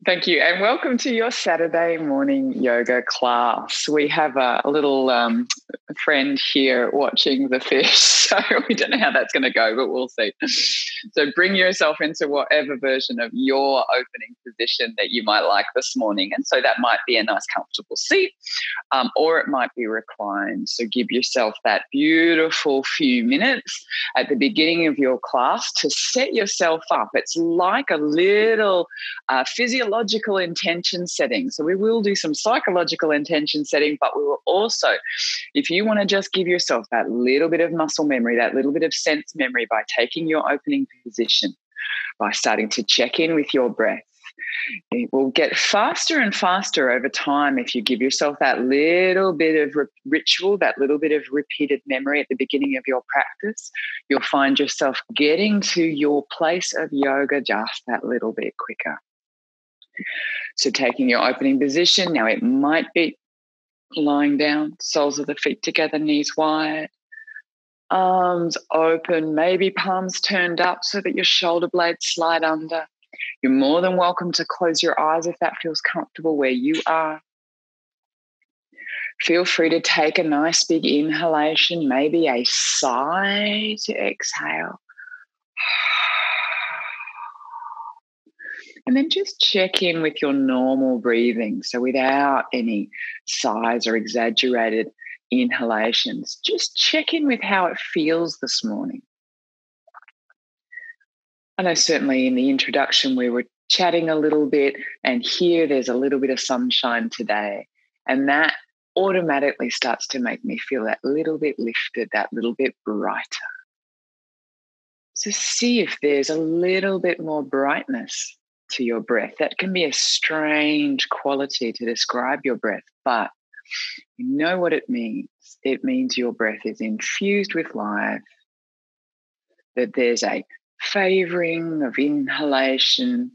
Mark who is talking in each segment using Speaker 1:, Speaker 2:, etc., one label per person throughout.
Speaker 1: Thank you, and welcome to your Saturday morning yoga class. We have a little friend here watching the fish, so we don't know how that's going to go, but we'll see. So bring yourself into whatever version of your opening position that you might like this morning. And so that might be a nice comfortable seat, or it might be reclined. So give yourself that beautiful few minutes at the beginning of your class to set yourself up. It's like a little physiological intention setting. So we will do some psychological intention setting, but we will also, if you want to just give yourself that little bit of muscle memory, that little bit of sense memory by taking your opening position, by starting to check in with your breath. It will get faster and faster over time if you give yourself that little bit of ritual, that little bit of repeated memory at the beginning of your practice. You'll find yourself getting to your place of yoga just that little bit quicker. So taking your opening position, now it might be lying down, soles of the feet together, knees wide, arms open, maybe palms turned up so that your shoulder blades slide under. You're more than welcome to close your eyes if that feels comfortable where you are. Feel free to take a nice big inhalation, maybe a sigh to exhale. And then just check in with your normal breathing. So without any sighs or exaggerated inhalations, just check in with how it feels this morning. I know certainly in the introduction we were chatting a little bit, and here there's a little bit of sunshine today. And that automatically starts to make me feel that little bit lifted, that little bit brighter. So see if there's a little bit more brightness to your breath. That can be a strange quality to describe your breath, but you know what it means. It means your breath is infused with life, that there's a favoring of inhalation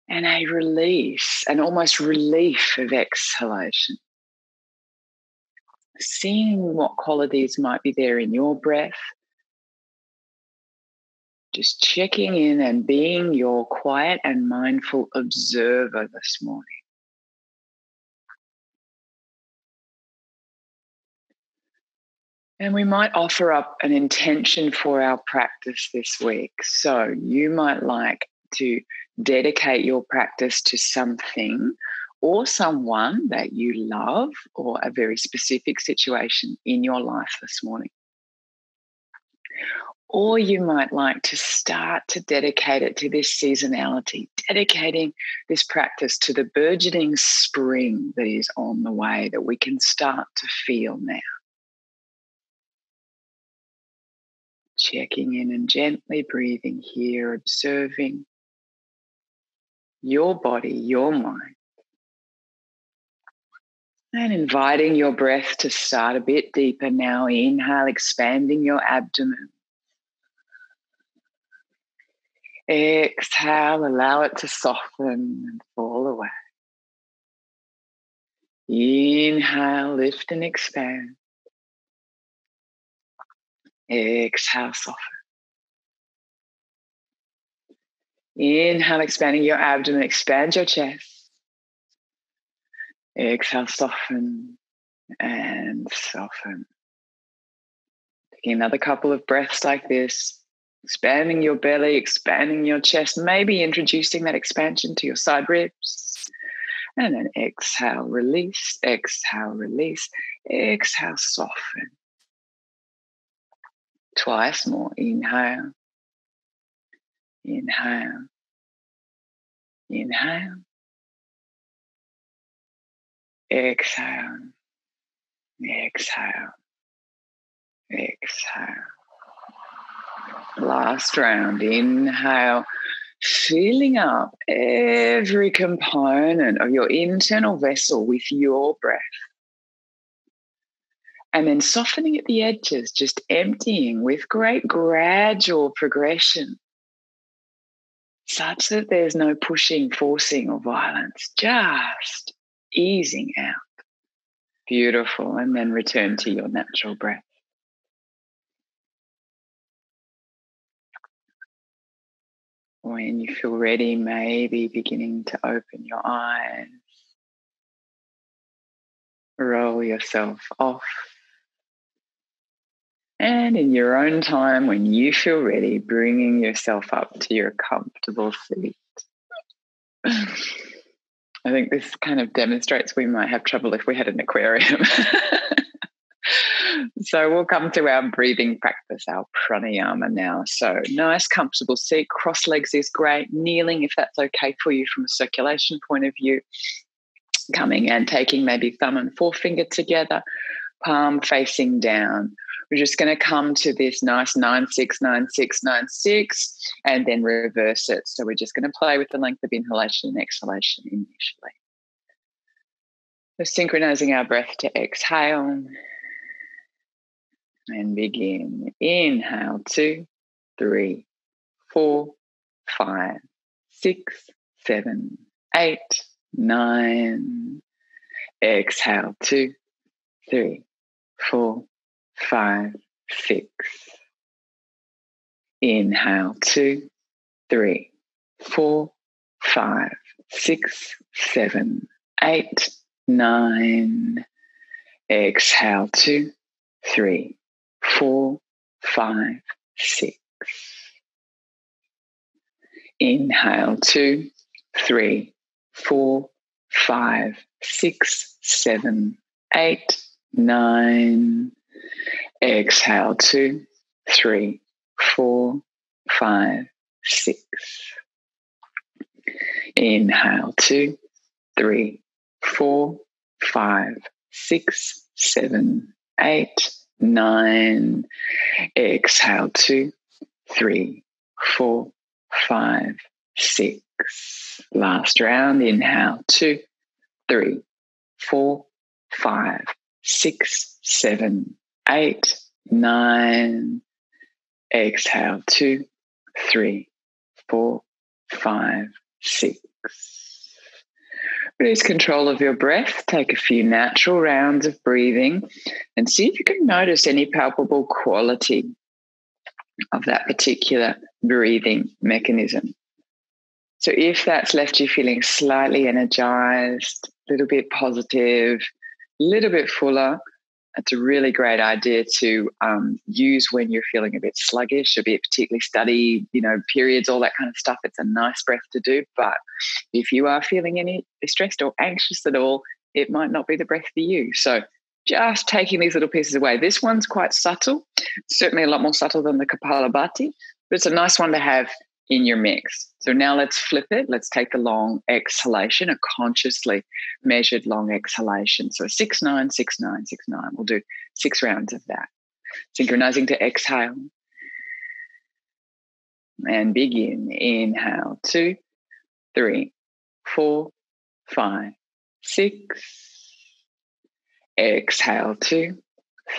Speaker 1: and a release, an almost relief of exhalation. Seeing what qualities might be there in your breath, just checking in and being your quiet and mindful observer this morning. And we might offer up an intention for our practice this week. So you might like to dedicate your practice to something or someone that you love, or a very specific situation in your life this morning. Or you might like to start to dedicate it to this seasonality, dedicating this practice to the burgeoning spring that is on the way, that we can start to feel now. Checking in and gently breathing here, observing your body, your mind, and inviting your breath to start a bit deeper now. Inhale, expanding your abdomen. Exhale, allow it to soften and fall away. Inhale, lift and expand. Exhale, soften. Inhale, expanding your abdomen, expand your chest. Exhale, soften and soften. Taking another couple of breaths like this, expanding your belly, expanding your chest, maybe introducing that expansion to your side ribs. And then exhale, release, exhale, release, exhale, soften. Twice more. Inhale, inhale, inhale, exhale, exhale, exhale. Last round. Inhale, filling up every component of your internal vessel with your breath. And then softening at the edges, just emptying with great gradual progression, such that there's no pushing, forcing, or violence, just easing out. Beautiful. And then return to your natural breath. When you feel ready, maybe beginning to open your eyes. Roll yourself off. And in your own time, when you feel ready, bringing yourself up to your comfortable seat. I think this kind of demonstrates we might have trouble if we had an aquarium. So we'll come to our breathing practice, our pranayama now. So nice, comfortable seat. Cross legs is great. Kneeling, if that's okay for you from a circulation point of view. Coming and taking maybe thumb and forefinger together, palm facing down. We're just going to come to this nice 9-6, 9-6, 9-6, and then reverse it. So we're just going to play with the length of inhalation and exhalation initially. So synchronizing our breath to exhale. And begin. Inhale, 2, 3, 4, 5, 6, 7, 8, 9. Exhale, 2, 3, 4, 5, 6. Inhale, 2, 3, 4, 5, 6, 7, 8, 9. Exhale, 2, 3, 4, 5, 6. Inhale, 2, 3, 4, 5, 6, 7, 8, 9. Exhale, 2, 3, 4, 5, 6. Inhale, 2, 3, 4, 5, 6, 7, 8, 9. Exhale, 2, 3, 4, 5, 6. Last round. Inhale, 2, 3, 4, 5, 6, 7, 8, 9. Exhale, 2, 3, 4, 5, 6. Release control of your breath. Take a few natural rounds of breathing and see if you can notice any palpable quality of that particular breathing mechanism. So if that's left you feeling slightly energized, a little bit positive, a little bit fuller, that's a really great idea to use when you're feeling a bit sluggish, a bit particularly study, periods, all that kind of stuff. It's a nice breath to do. But if you are feeling any stressed or anxious at all, it might not be the breath for you. So just taking these little pieces away. This one's quite subtle, certainly a lot more subtle than the Kapalabhati, but it's a nice one to have in your mix. So now let's flip it. Let's take a long exhalation, a consciously measured long exhalation. So 6, 9, 6, 9, 6, 9. We'll do 6 rounds of that. Synchronizing to exhale. And begin. Inhale, 2, 3, 4, 5, 6. Exhale, 2,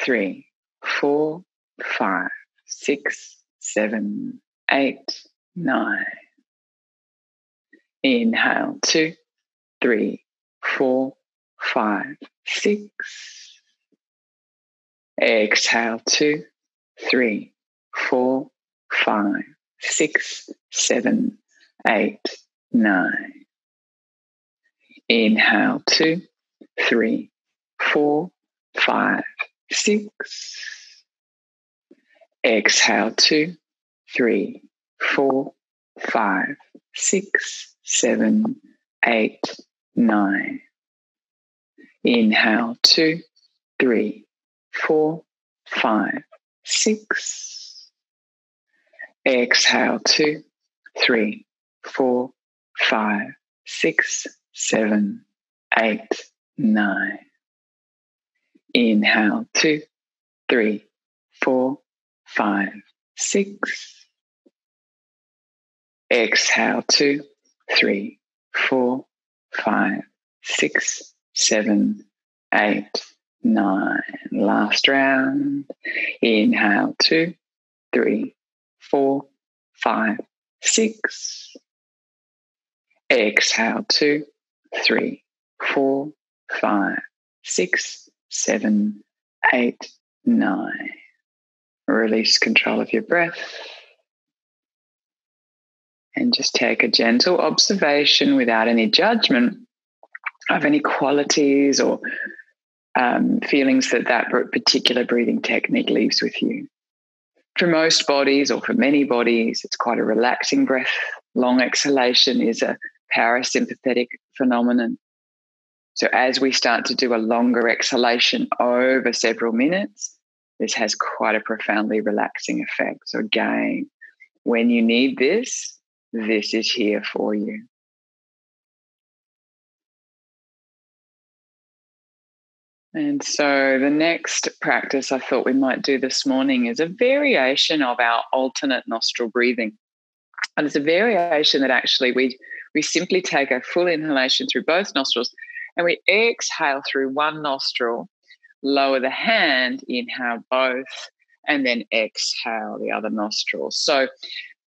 Speaker 1: 3, 4, 5, 6, 7, 8, 9. Inhale, 2, 3, 4, 5, 6. Exhale, 2, 3, 4, 5, 6, 7, 8, 9. Inhale, 2, 3, 4, 5, 6. Exhale, 2, 3, 4, 5, 6, 7, 8, 9. Inhale, 2, 3, 4, 5, 6. Exhale, 2, 3, 4, 5, 6, 7, 8, 9. Inhale, 2, 3, 4, 5, 6. Exhale, 2, 3, 4, 5, 6, 7, 8, 9. Last round. Inhale, 2, 3, 4, 5, 6. Exhale, 2, 3, 4, 5, 6, 7, 8, 9. Release control of your breath. And just take a gentle observation without any judgment of any qualities or feelings that particular breathing technique leaves with you. For most bodies, or for many bodies, it's quite a relaxing breath. Long exhalation is a parasympathetic phenomenon. So as we start to do a longer exhalation over several minutes, this has quite a profoundly relaxing effect. So again, when you need this, this is here for you. And so the next practice I thought we might do this morning is a variation of our alternate nostril breathing. And it's a variation that actually we simply take a full inhalation through both nostrils and we exhale through one nostril, lower the hand, inhale both, and then exhale the other nostril. So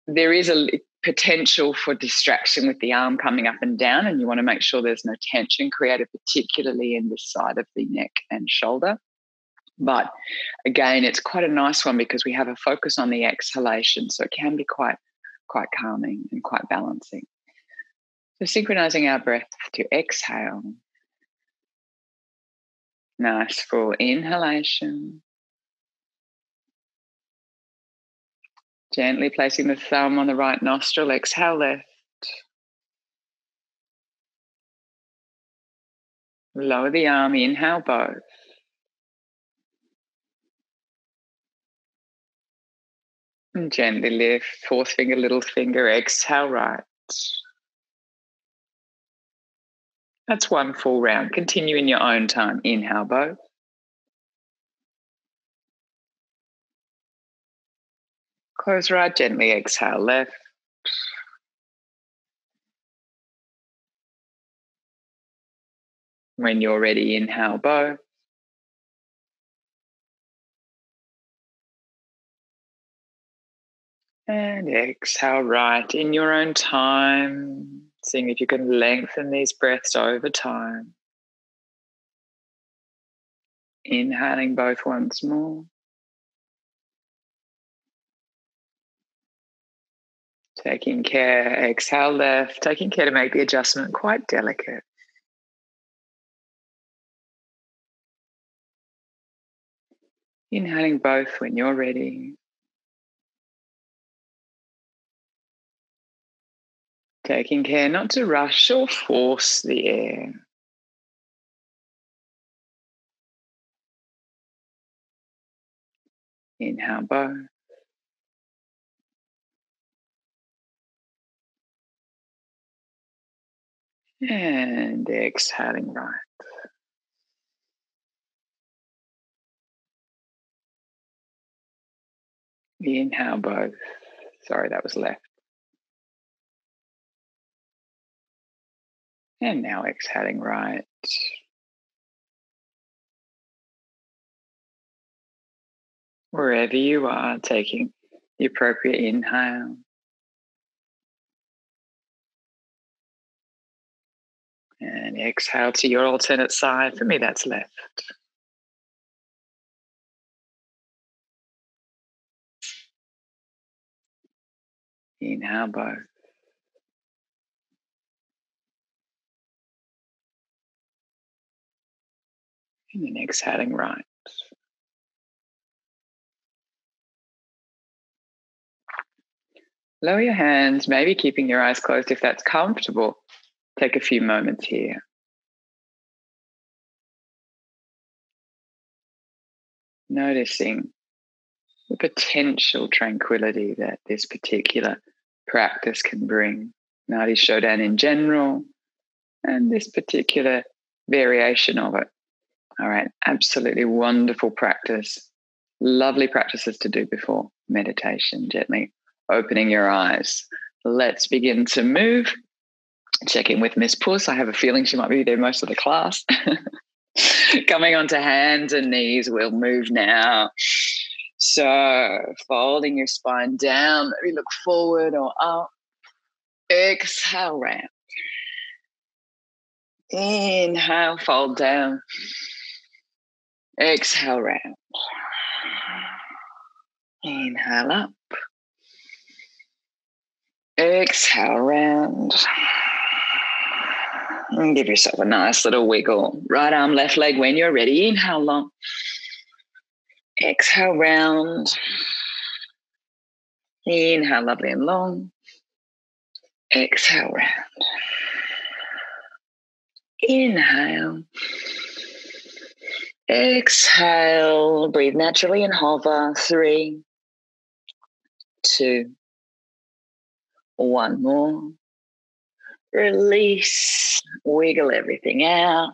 Speaker 1: there is a potential for distraction with the arm coming up and down, and you want to make sure there's no tension created, particularly in this side of the neck and shoulder. But again, it's quite a nice one because we have a focus on the exhalation, so it can be quite calming and quite balancing. So synchronizing our breath to exhale. Nice full inhalation. Gently placing the thumb on the right nostril, exhale left. Lower the arm, inhale both. And gently lift, fourth finger, little finger, exhale right. That's one full round. Continue in your own time. Inhale both. Close right, gently exhale left. When you're ready, inhale both. And exhale right in your own time, seeing if you can lengthen these breaths over time. Inhaling both once more. Taking care, exhale left, taking care to make the adjustment quite delicate. Inhaling both when you're ready. Taking care not to rush or force the air. Inhale both. And exhaling right. Inhale both. Sorry, that was left. And now exhaling right. Wherever you are, taking the appropriate inhale. And exhale to your alternate side. For me, that's left. Inhale both. And then exhaling right. Lower your hands, maybe keeping your eyes closed if that's comfortable. Take a few moments here. Noticing the potential tranquility that this particular practice can bring. Nadi Shodan in general, and this particular variation of it. All right, absolutely wonderful practice. Lovely practices to do before meditation, gently opening your eyes. Let's begin to move. Check in with Miss Puss. I have a feeling she might be there most of the class. Coming onto hands and knees, we'll move now. So folding your spine down, maybe look forward or up. Exhale, round. Inhale, fold down. Exhale, round. Inhale up. Exhale, round. And give yourself a nice little wiggle. Right arm, left leg when you're ready. Inhale long. Exhale, round. Inhale, lovely and long. Exhale, round. Inhale. Exhale. Breathe naturally and hover. 3, 2, 1 more. Release. Wiggle everything out.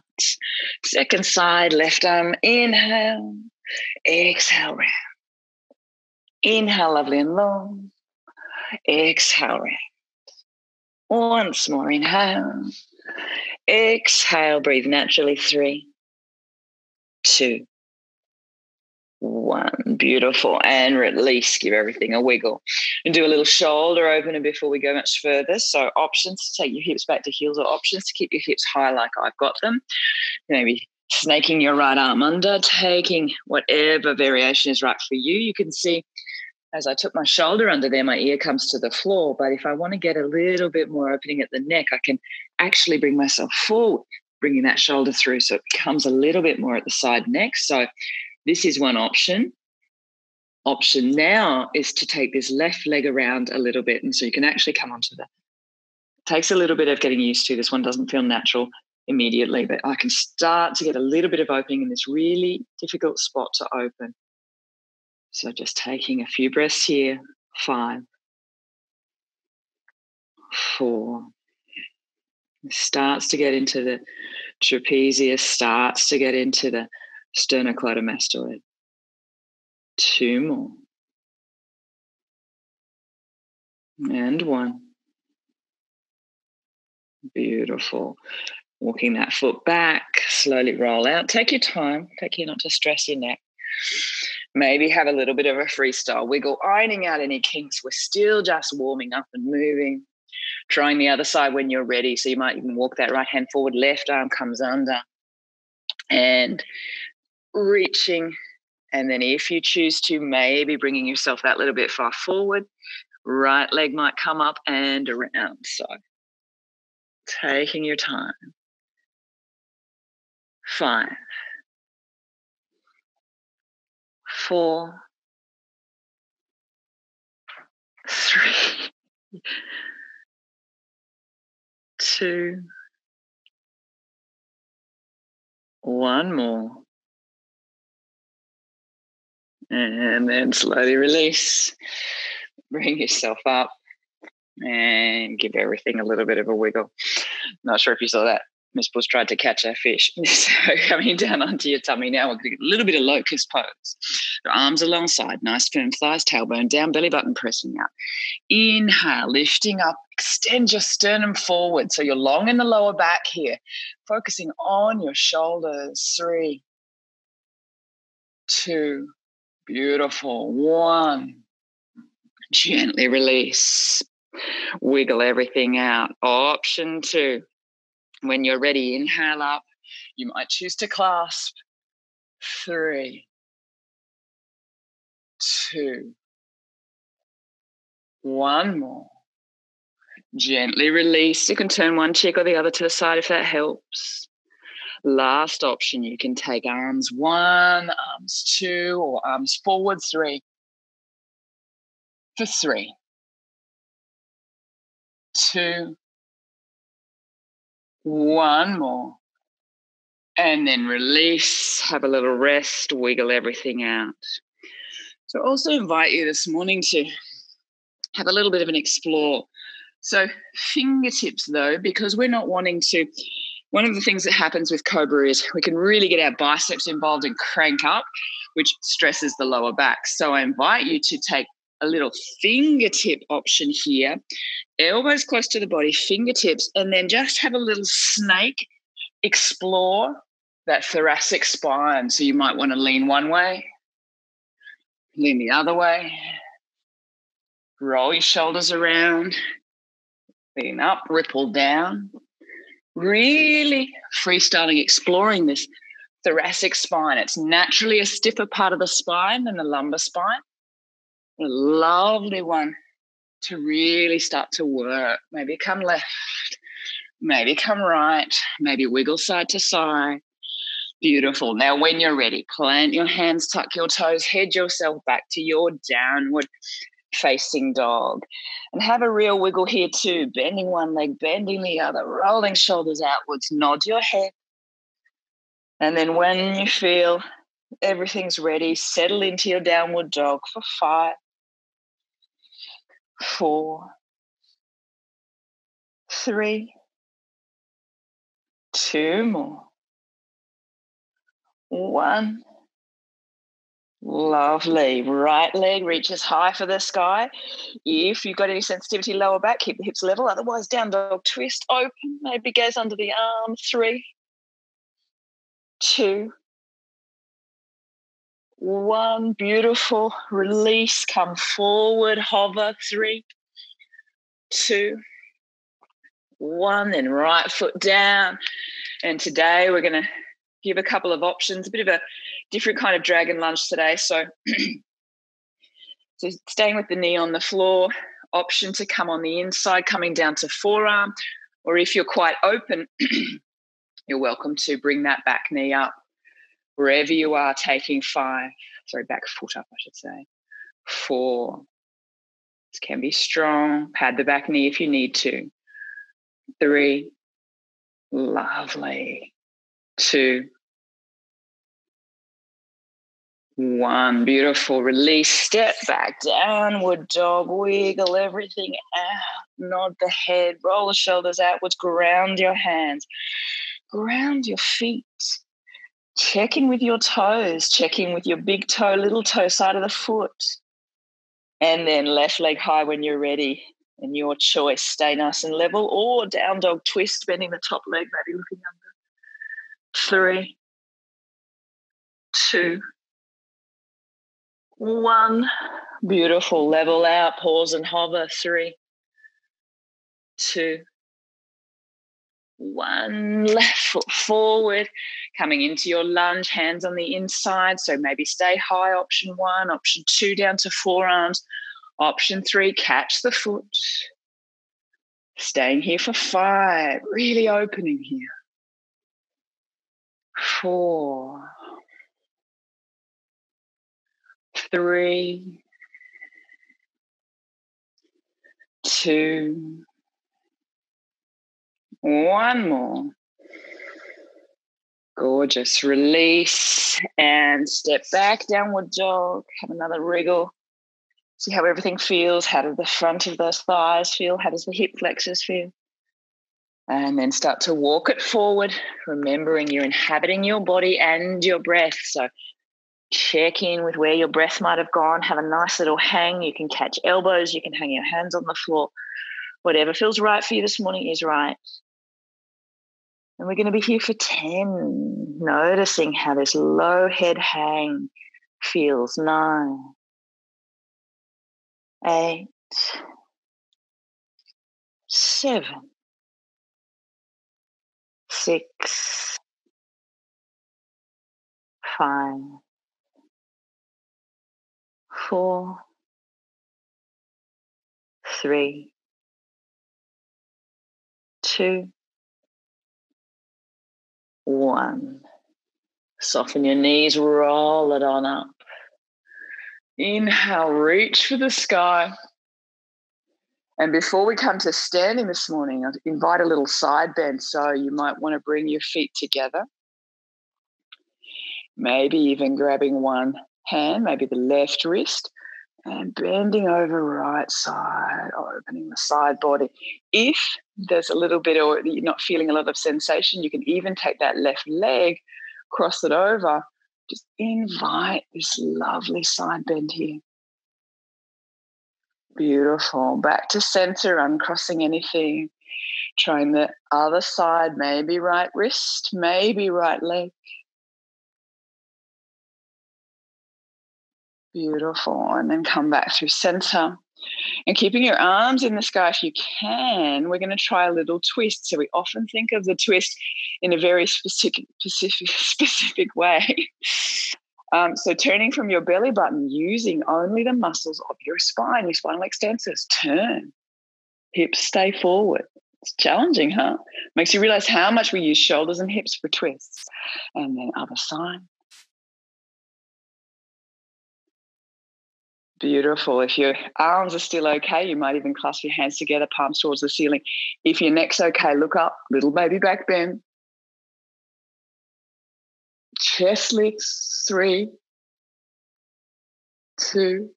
Speaker 1: Second side, left arm. Inhale. Exhale, round. Inhale, lovely and long. Exhale, round. Once more, inhale. Exhale, breathe naturally. 3, 2, 1. Beautiful. And release. Give everything a wiggle. And do a little shoulder opener before we go much further. So options to take your hips back to heels, or options to keep your hips high like I've got them. Maybe snaking your right arm under, taking whatever variation is right for you. You can see as I took my shoulder under there, my ear comes to the floor. But if I want to get a little bit more opening at the neck, I can actually bring myself forward, bringing that shoulder through so it becomes a little bit more at the side neck. So this is one option. Option now is to take this left leg around a little bit. And so you can actually come onto the, takes a little bit of getting used to. This one doesn't feel natural immediately, but I can start to get a little bit of opening in this really difficult spot to open. So just taking a few breaths here. 5, 4. It starts to get into the trapezius, starts to get into the sternocleidomastoid. 2 more. And 1. Beautiful. Walking that foot back, slowly roll out. Take your time. Take care not to stress your neck. Maybe have a little bit of a freestyle wiggle, ironing out any kinks. We're still just warming up and moving. Trying the other side when you're ready. So you might even walk that right hand forward, left arm comes under. And reaching. And then if you choose to, maybe bringing yourself that little bit far forward. Right leg might come up and around. So taking your time. 5, 4, 3, 2, 1 more. And then slowly release. Bring yourself up and give everything a little bit of a wiggle. Not sure if you saw that. Miss Puss tried to catch our fish. So coming down onto your tummy now, we're going to get a little bit of locust pose. Your arms alongside, nice firm thighs, tailbone down, belly button pressing out. Inhale, lifting up, extend your sternum forward. So you're long in the lower back here, focusing on your shoulders. 3, 2, beautiful. 1, gently release. Wiggle everything out. Option 2. When you're ready, inhale up. You might choose to clasp. 3, 2, 1 more. Gently release. You can turn one cheek or the other to the side if that helps. Last option, you can take arms 1, arms 2, or arms forward 3. For 3, 2, 1 more. And then release, have a little rest, wiggle everything out. So I also invite you this morning to have a little bit of an explore. So fingertips though, because we're not wanting to, one of the things that happens with Cobra is we can really get our biceps involved and crank up, which stresses the lower back. So I invite you to take a little fingertip option here, elbows close to the body, fingertips, and then just have a little snake explore that thoracic spine. So you might want to lean one way, lean the other way, roll your shoulders around, lean up, ripple down, really freestyling, exploring this thoracic spine. It's naturally a stiffer part of the spine than the lumbar spine. A lovely one to really start to work. Maybe come left, maybe come right, maybe wiggle side to side. Beautiful. Now, when you're ready, plant your hands, tuck your toes, head yourself back to your downward facing dog. And have a real wiggle here too, bending one leg, bending the other, rolling shoulders outwards, nod your head. And then when you feel everything's ready, settle into your downward dog for 5, 4, 3, 2 more, 1. Lovely. Right leg reaches high for the sky. If you've got any sensitivity lower back, keep the hips level. Otherwise, down dog twist, open. Maybe gaze under the arm. 3, 2, 1. Beautiful. Release. Come forward. Hover. 3, 2, 1. Then right foot down. And today we're going to give a couple of options, a bit of a different kind of dragon lunge today. So staying with the knee on the floor, option to come on the inside, coming down to forearm, or if you're quite open, you're welcome to bring that back knee up wherever you are, taking 5, back foot up, I should say. 4, this can be strong, pad the back knee if you need to. 3, lovely. 2, 1, beautiful. Release, step back, downward dog, wiggle everything out, nod the head, roll the shoulders outwards, ground your hands, ground your feet. Check in with your toes, check in with your big toe, little toe, side of the foot. And then left leg high when you're ready. And your choice, stay nice and level, or down dog twist, bending the top leg, maybe looking under. 3, 2, 1. Beautiful. Level out, pause and hover. 3, 2, 1. Left foot forward, coming into your lunge, hands on the inside. So maybe stay high, option 1. Option 2, down to forearms. Option 3, catch the foot. Staying here for 5, really opening here. 4, 3, 2, 1 more. Gorgeous. Release and step back, downward dog. Have another wriggle. See how everything feels. How does the front of those thighs feel? How does the hip flexors feel? And then start to walk it forward, remembering you're inhabiting your body and your breath. So check in with where your breath might have gone. Have a nice little hang. You can catch elbows. You can hang your hands on the floor. Whatever feels right for you this morning is right. And we're going to be here for 10, noticing how this low head hang feels. 9, 8, 7, 6, 5, 4, 3, 2, 1. Soften your knees, roll it on up. Inhale, reach for the sky. And before we come to standing this morning, I'd invite a little side bend. So you might want to bring your feet together. Maybe even grabbing one hand, maybe the left wrist, and bending over right side, opening the side body. If there's a little bit or you're not feeling a lot of sensation, you can even take that left leg, cross it over. Just invite this lovely side bend here. Beautiful. Back to center, uncrossing anything. Trying the other side, maybe right wrist, maybe right leg. Beautiful. And then come back through center. And keeping your arms in the sky if you can, we're going to try a little twist. So we often think of the twist in a very specific way. So turning from your belly button, using only the muscles of your spine, your spinal extensors. Turn. Hips stay forward. It's challenging, huh? Makes you realize how much we use shoulders and hips for twists. And then other side. Beautiful. If your arms are still okay, you might even clasp your hands together, palms towards the ceiling. If your neck's okay, look up, little baby back bend. Chest lifts, 3, 2,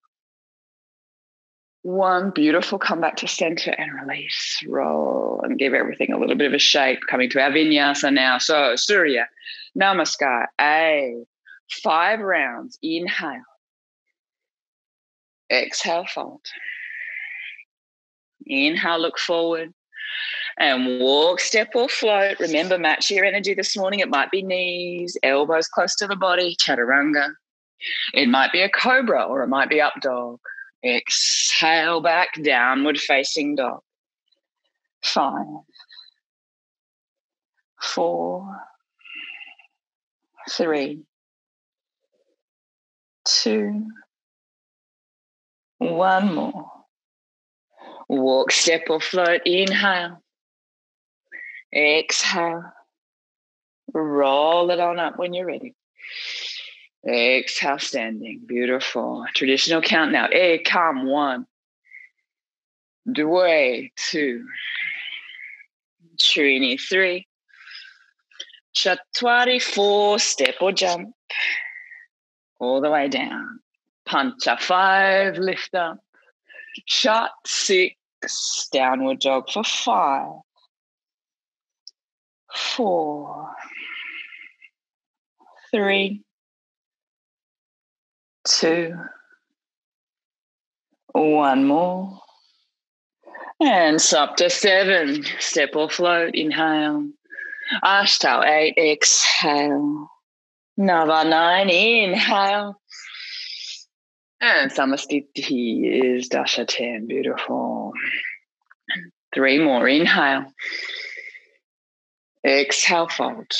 Speaker 1: 1. Beautiful. Come back to center and release. Roll and give everything a little bit of a shape. Coming to our vinyasa now. So surya, namaskar, 5 rounds. Inhale. Exhale, fold. Inhale, look forward. And walk, step, or float. Remember, match your energy this morning. It might be knees, elbows close to the body, chaturanga. It might be a cobra or it might be up dog. Exhale back, downward facing dog. 5, 4, 3, 2, 1 more. Walk, step, or float. Inhale. Exhale. Roll it on up when you're ready. Exhale, standing. Beautiful. Traditional count now. Ekam, 1. Dwe, 2. Trini, 3. Chatwari, 4. Step or jump. All the way down. Pancha, 5. Lift up. Chat, 6. Downward dog for 5. 4. 3. 2. 1 more. And Sapta, 7. Step or float. Inhale. Ashtal, 8. Exhale. Nava, 9. Inhale. And Samastiti is Dasha, 10. Beautiful. 3 more. Inhale. Exhale, fold.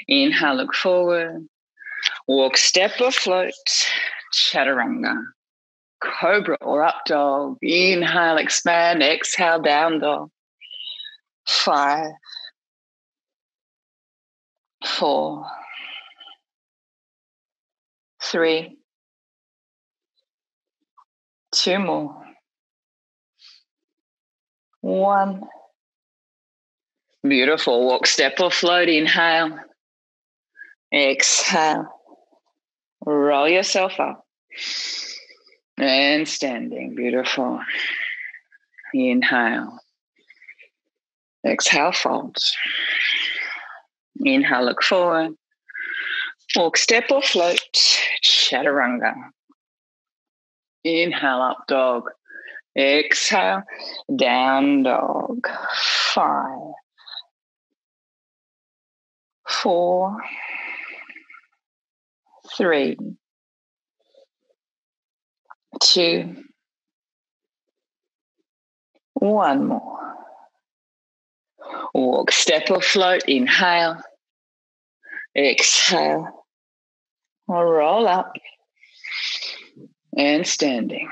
Speaker 1: Inhale, look forward. Walk, step or float. Chaturanga. Cobra or up dog. Inhale, expand. Exhale, down dog. 5, 4, 3, 2 more. 1. Beautiful. Walk, step or float. Inhale. Exhale. Roll yourself up. And standing. Beautiful. Inhale. Exhale, fold. Inhale, look forward. Walk, step or float. Chaturanga. Inhale, up dog. Exhale, down dog. 5, 4, 3, 2, 1 more. Walk, step or float. Inhale. Exhale. Roll up. And standing.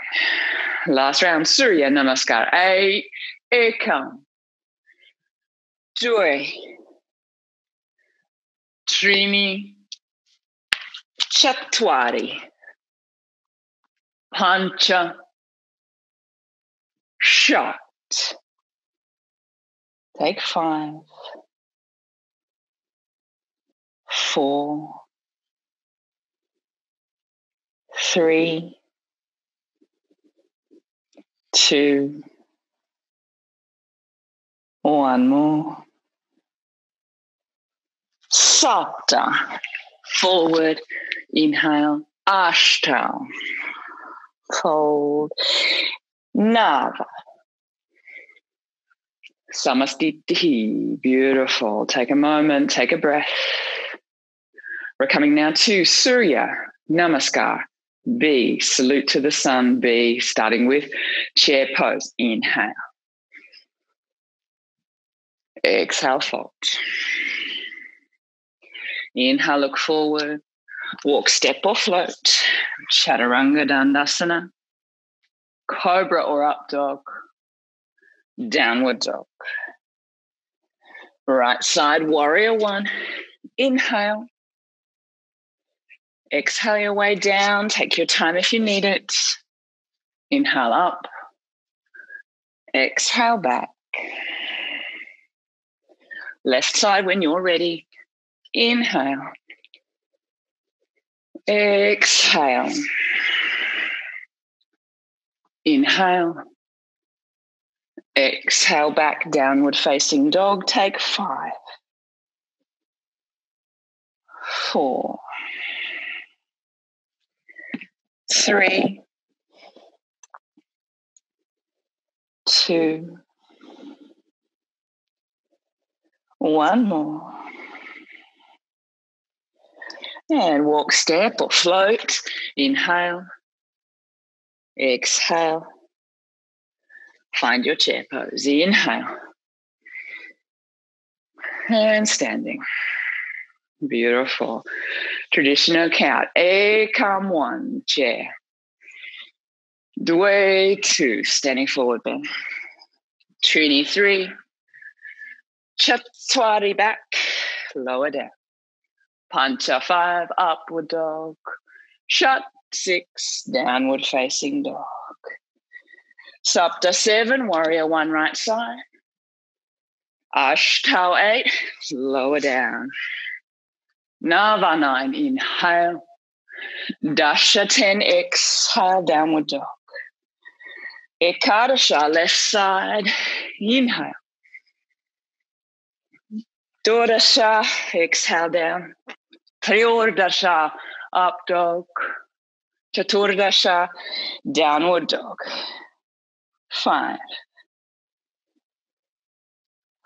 Speaker 1: Last round. Surya namaskar. Ekam. Dwe. Trini. Chatwari. Pancha. Shot. Take 5, 4, 3, 2, 1 more. Sapta. Forward. Inhale. Ashtal. Fold. Nava. Samastiti. Beautiful. Take a moment. Take a breath. We're coming now to Surya Namaskar. B. Salute to the sun. B. Starting with chair pose. Inhale. Exhale, fold. Inhale, look forward. Walk, step or float. Chaturanga Dandasana. Cobra or up dog. Downward dog. Right side, warrior one. Inhale. Exhale your way down. Take your time if you need it. Inhale up. Exhale back. Left side when you're ready. Inhale. Exhale. Inhale. Exhale back, downward facing dog. Take 5, 4, 3, 2, 1 more. And walk, step or float. Inhale. Exhale. Find your chair pose. Inhale. And standing. Beautiful. Traditional count. Ekam 1, chair. Dway 2, standing forward bend. Trini 3. Chatwari back. Lower down. Pancha 5, upward dog. Shut 6, downward facing dog. Sapta 7, warrior 1, right side. Ashtau 8, lower down. Nava 9, inhale. Dasha 10, exhale, downward dog. Ekadasha, left side, inhale. Dodasha, exhale down. Triordasha, up dog. Chaturdasha, downward dog. 5,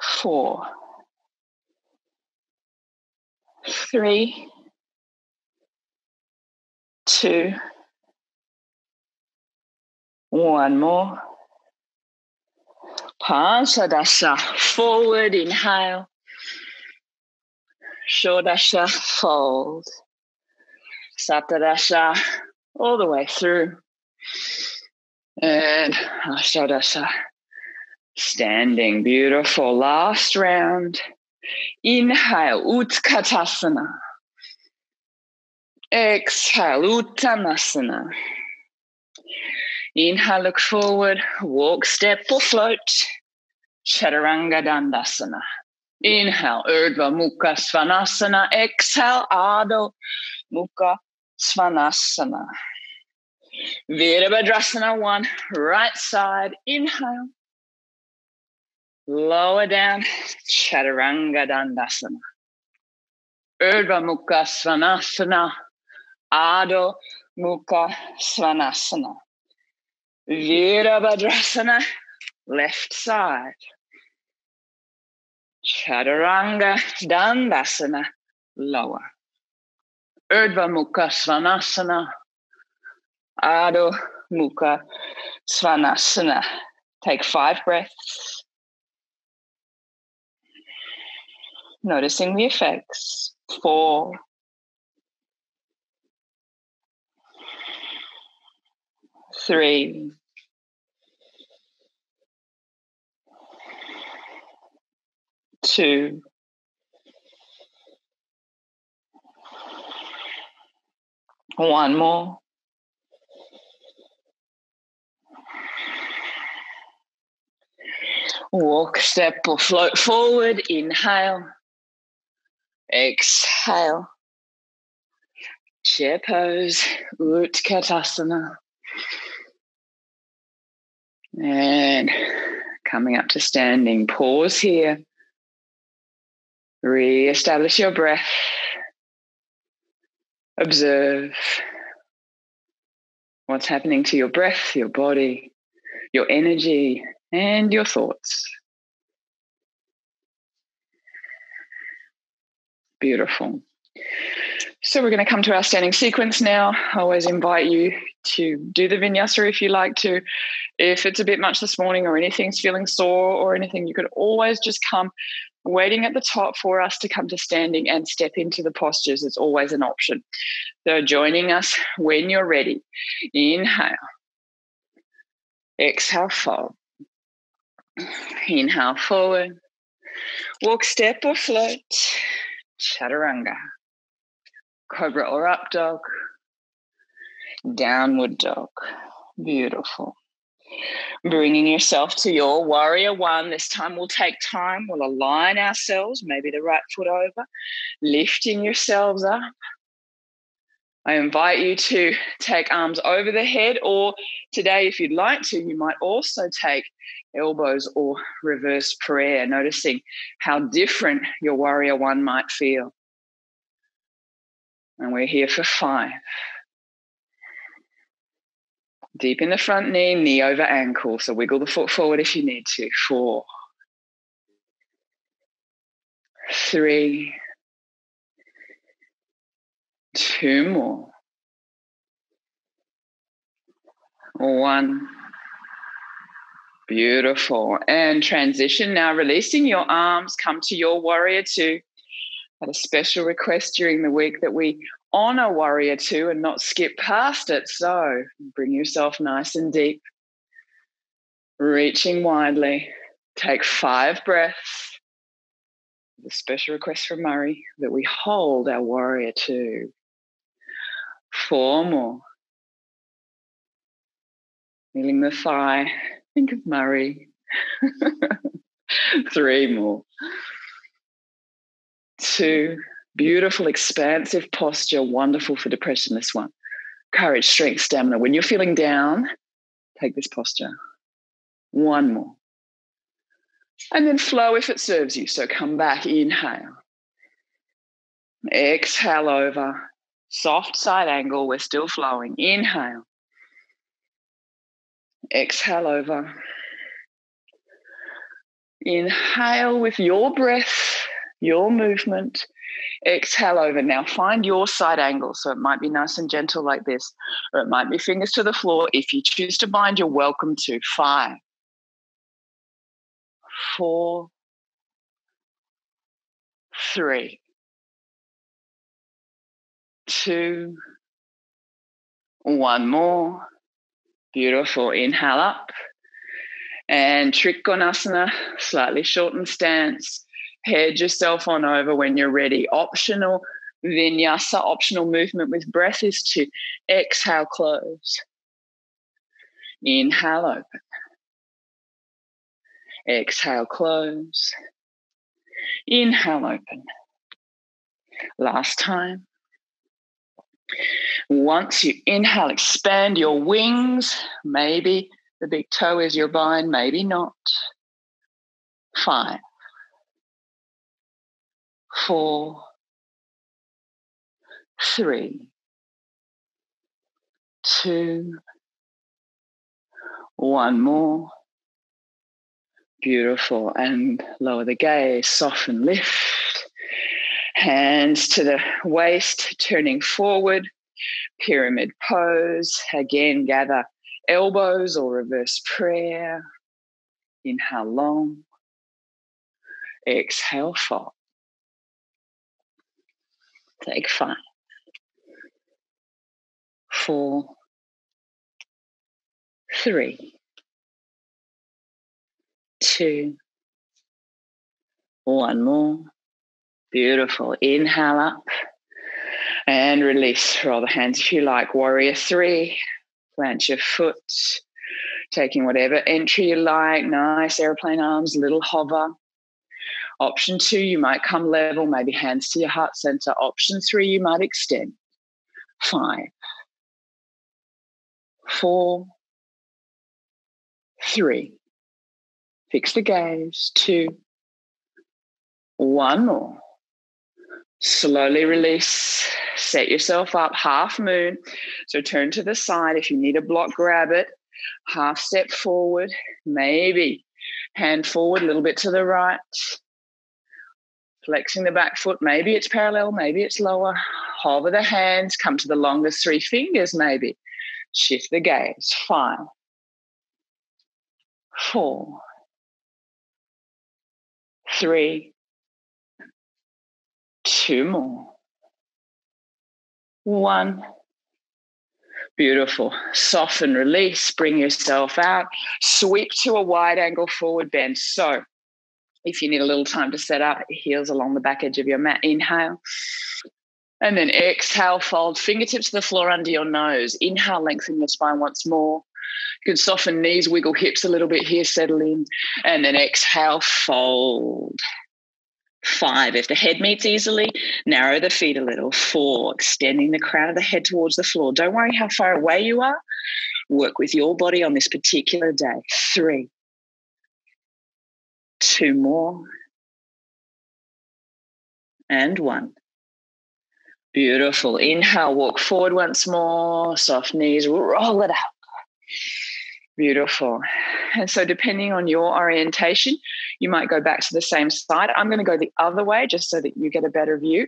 Speaker 1: 4, 3, 2, 1 more. Panchadasha, forward, inhale. Shodasha, fold. Saptadasha, all the way through. And Ashtadasha, standing. Beautiful. Last round. Inhale, Utkatasana. Exhale, Uttanasana. Inhale, look forward. Walk, step or float. Chaturanga Dandasana. Inhale, Urdhva Mukha Svanasana. Exhale, Adho Mukha Svanasana. Virabhadrasana 1, right side. Inhale. Lower down. Chaturanga Dandasana. Urdhva Mukha Svanasana. Adho Mukha Svanasana. Virabhadrasana, left side. Chaturanga Dandasana, lower. Urdhva Mukha Svanasana. Adho Mukha Svanasana. Take 5 breaths. Noticing the effects. 4, 3, 2, 1 more. Walk, step or float forward. Inhale. Exhale. Chair pose. Utkatasana. And coming up to standing. Pause here. Re-establish your breath. Observe what's happening to your breath, your body, your energy, and your thoughts. Beautiful. So we're going to come to our standing sequence now. I always invite you to do the vinyasa if you like to. If it's a bit much this morning or anything's feeling sore or anything, you could always just come waiting at the top for us to come to standing and step into the postures. It's always an option. So joining us when you're ready. Inhale. Exhale, fold. Inhale, forward. Walk, step or float. Chaturanga. Cobra or up dog. Downward dog. Beautiful. Bringing yourself to your warrior one. This time we'll take time. We'll align ourselves, maybe the right foot over, lifting yourselves up. I invite you to take arms over the head, or today, if you'd like to, you might also take elbows or reverse prayer, noticing how different your warrior one might feel. And we're here for 5. Deep in the front knee, knee over ankle. So wiggle the foot forward if you need to. 4, 3, 2 more. 1. Beautiful. And transition now, releasing your arms, come to your warrior 2. Had a special request during the week that we honor warrior 2 and not skip past it. So bring yourself nice and deep. Reaching widely. Take 5 breaths. The special request from Murray that we hold our warrior 2. 4 more. Feeling the thigh. Think of Murray. 3 more. 2. Beautiful, expansive posture. Wonderful for depression, this one. Courage, strength, stamina. When you're feeling down, take this posture. 1 more. And then flow if it serves you. So come back, inhale. Exhale over. Soft side angle, we're still flowing. Inhale. Exhale over. Inhale with your breath, your movement. Exhale over. Now find your side angle. So it might be nice and gentle like this, or it might be fingers to the floor. If you choose to bind, you're welcome to. 5, 4, 3, 2, 1 more. Beautiful. Inhale up. And Trikonasana, slightly shortened stance. Head yourself on over when you're ready. Optional vinyasa, optional movement with breath is to exhale, close. Inhale, open. Exhale, close. Inhale, open. Last time. Once you inhale, expand your wings. Maybe the big toe is your bind, maybe not. 5, 4, 3, 2, 1 more. Beautiful. And lower the gaze, soften, lift. Hands to the waist, turning forward. Pyramid pose. Again, gather elbows or reverse prayer. Inhale long. Exhale, fold. Take 5, 4, 3, 2, 1 more. Beautiful. Inhale up and release. Roll the hands if you like. Warrior 3. Plant your foot. Taking whatever entry you like. Nice airplane arms, little hover. Option 2, you might come level, maybe hands to your heart center. Option 3, you might extend. 5, 4, 3. Fix the gaze. 2, 1 more. Slowly release. Set yourself up. Half moon. So turn to the side. If you need a block, grab it. Half step forward. Maybe hand forward, a little bit to the right. Flexing the back foot. Maybe it's parallel, maybe it's lower. Hover the hands. Come to the longest 3 fingers, maybe. Shift the gaze. 5, 4, 3, 2 more. 1. Beautiful. Soften, release, bring yourself out. Sweep to a wide angle forward bend. So if you need a little time to set up, heels along the back edge of your mat. Inhale. And then exhale, fold. Fingertips to the floor under your nose. Inhale, lengthen your spine once more. You can soften knees, wiggle hips a little bit here, settle in. And then exhale, fold. 5. If the head meets easily, narrow the feet a little. 4. Extending the crown of the head towards the floor. Don't worry how far away you are. Work with your body on this particular day. 3. 2 more. And 1. Beautiful. Inhale, walk forward once more. Soft knees, roll it out. Beautiful. And so depending on your orientation, you might go back to the same side. I'm going to go the other way just so that you get a better view.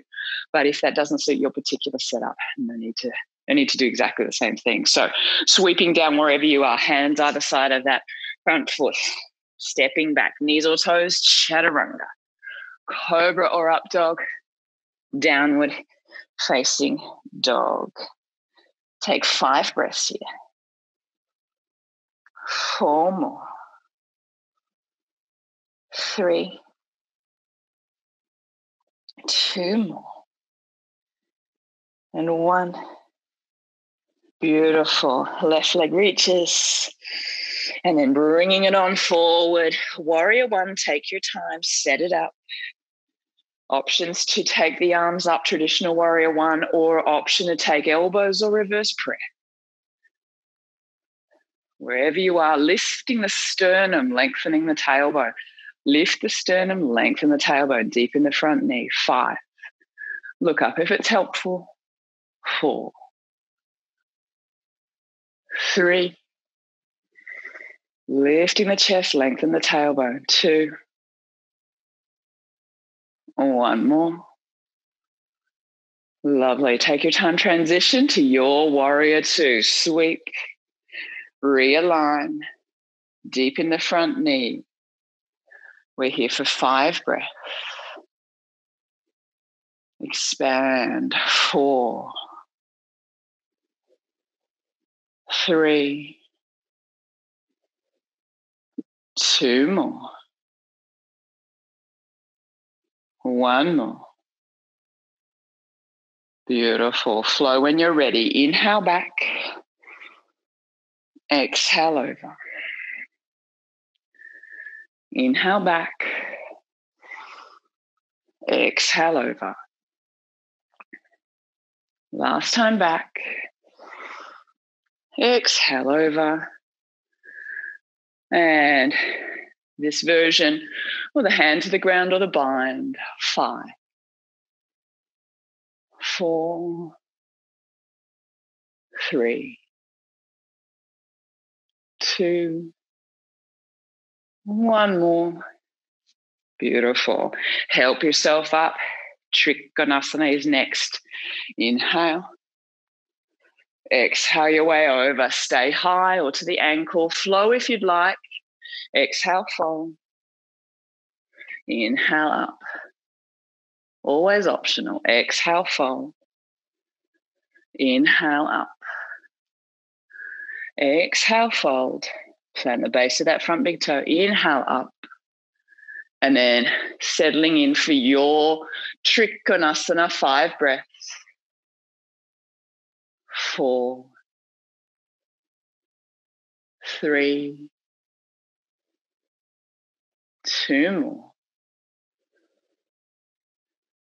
Speaker 1: But if that doesn't suit your particular setup, no need to do exactly the same thing. So sweeping down wherever you are, hands either side of that front foot, stepping back, knees or toes, chaturanga, cobra or up dog, downward facing dog. Take 5 breaths here. 4 more. 3. 2 more. And 1. Beautiful. Left leg reaches. And then bringing it on forward. Warrior 1, take your time, set it up. Options to take the arms up, traditional warrior 1, or option to take elbows or reverse prayer. Wherever you are, lifting the sternum, lengthening the tailbone. Lift the sternum, lengthen the tailbone, deepen the front knee. 5. Look up if it's helpful. 4. 3. Lifting the chest, lengthen the tailbone. 2. 1 more. Lovely. Take your time, transition to your warrior 2. Sweep, realign, deepen the front knee. We're here for 5 breaths. Expand. 4. 3. 2 more. 1 more. Beautiful. Flow when you're ready. Inhale back. Exhale over. Inhale back. Exhale over. Last time back. Exhale over. And this version, or the hand to the ground or the bind. 5. 4. 3. 2. 1 more. Beautiful. Help yourself up. Trikonasana is next. Inhale. Exhale your way over. Stay high or to the ankle. Flow if you'd like. Exhale, fold. Inhale up. Always optional. Exhale, fold. Inhale up. Exhale, fold. Plant the base of that front big toe. Inhale up. And then settling in for your Trikonasana. 5 breaths. 4. 3. 2 more.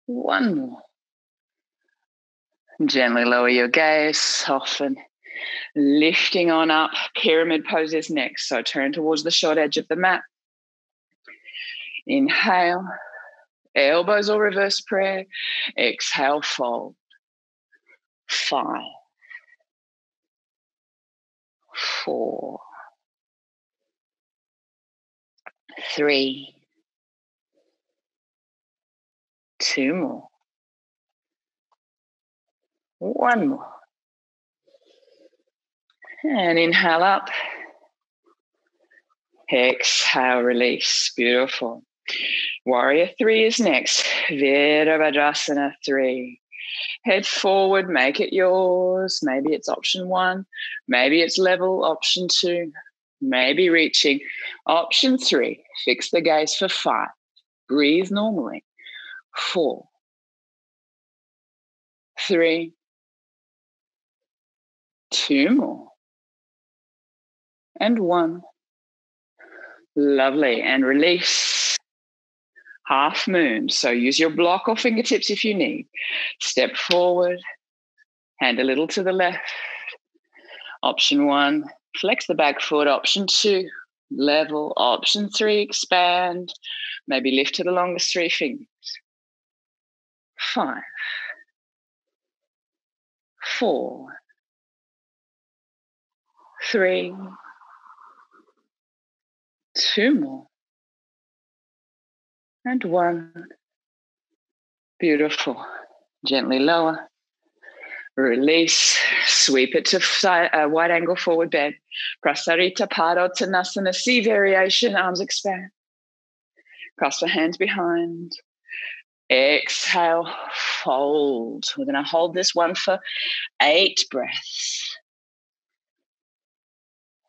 Speaker 1: 1 more. Gently lower your gaze, soften. Lifting on up, pyramid pose is next. So turn towards the short edge of the mat. Inhale, elbows or reverse prayer. Exhale, fold. 5. 4. 3. 2 more. 1 more. And inhale up. Exhale, release. Beautiful. Warrior 3 is next. Virabhadrasana 3. Head forward, make it yours. Maybe it's option 1. Maybe it's level, option 2. Maybe reaching. Option 3, fix the gaze for 5. Breathe normally. 4, 3, 2 more. And 1. Lovely. And release. Half moon. So use your block or fingertips if you need. Step forward. Hand a little to the left. Option 1, flex the back foot. Option 2, level. Option 3, expand. Maybe lift to the longest 3 fingers. 5, 4, 3, 2 more. And 1. Beautiful. Gently lower. Release. Sweep it to wide angle forward bend. Prasarita Padottanasana. C variation. Arms expand. Cross the hands behind. Exhale. Fold. We're going to hold this one for 8 breaths.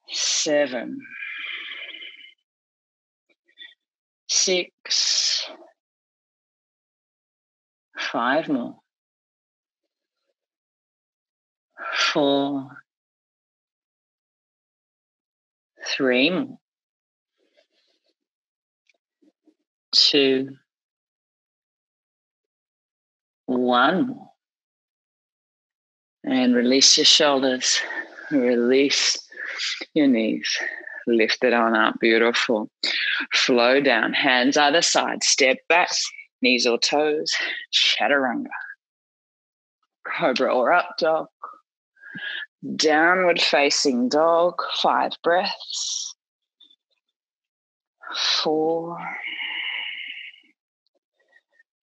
Speaker 1: 7, 6, 5 more. 4, 3 more. 2, 1 more. And release your shoulders. Release your knees. Lift it on up. Beautiful. Flow down. Hands either side. Step back. Knees or toes. Chaturanga. Cobra or up dog. Downward facing dog. 5 breaths. 4,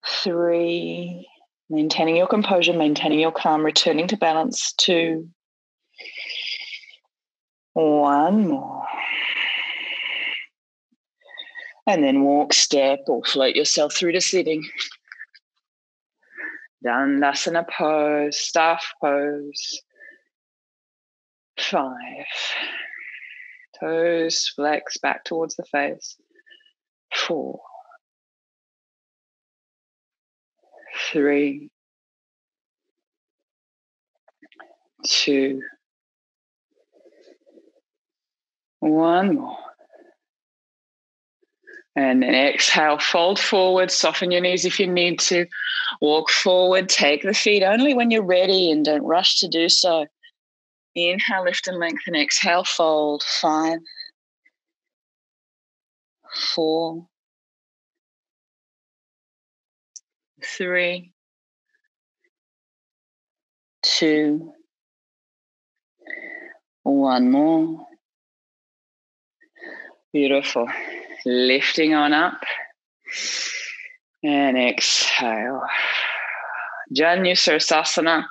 Speaker 1: 3, maintaining your composure, maintaining your calm, returning to balance. 2, 1 more. And then walk, step, or float yourself through to sitting. Dandasana pose, staff pose. 5. Toes flex back towards the face. 4, 3, 2, 1 more. And then exhale, fold forward, soften your knees if you need to. Walk forward, take the feet only when you're ready and don't rush to do so. Inhale, lift and lengthen. Exhale, fold. 5, 4, 3, 2, 1 more. Beautiful. Lifting on up. And exhale. Janusirsasana.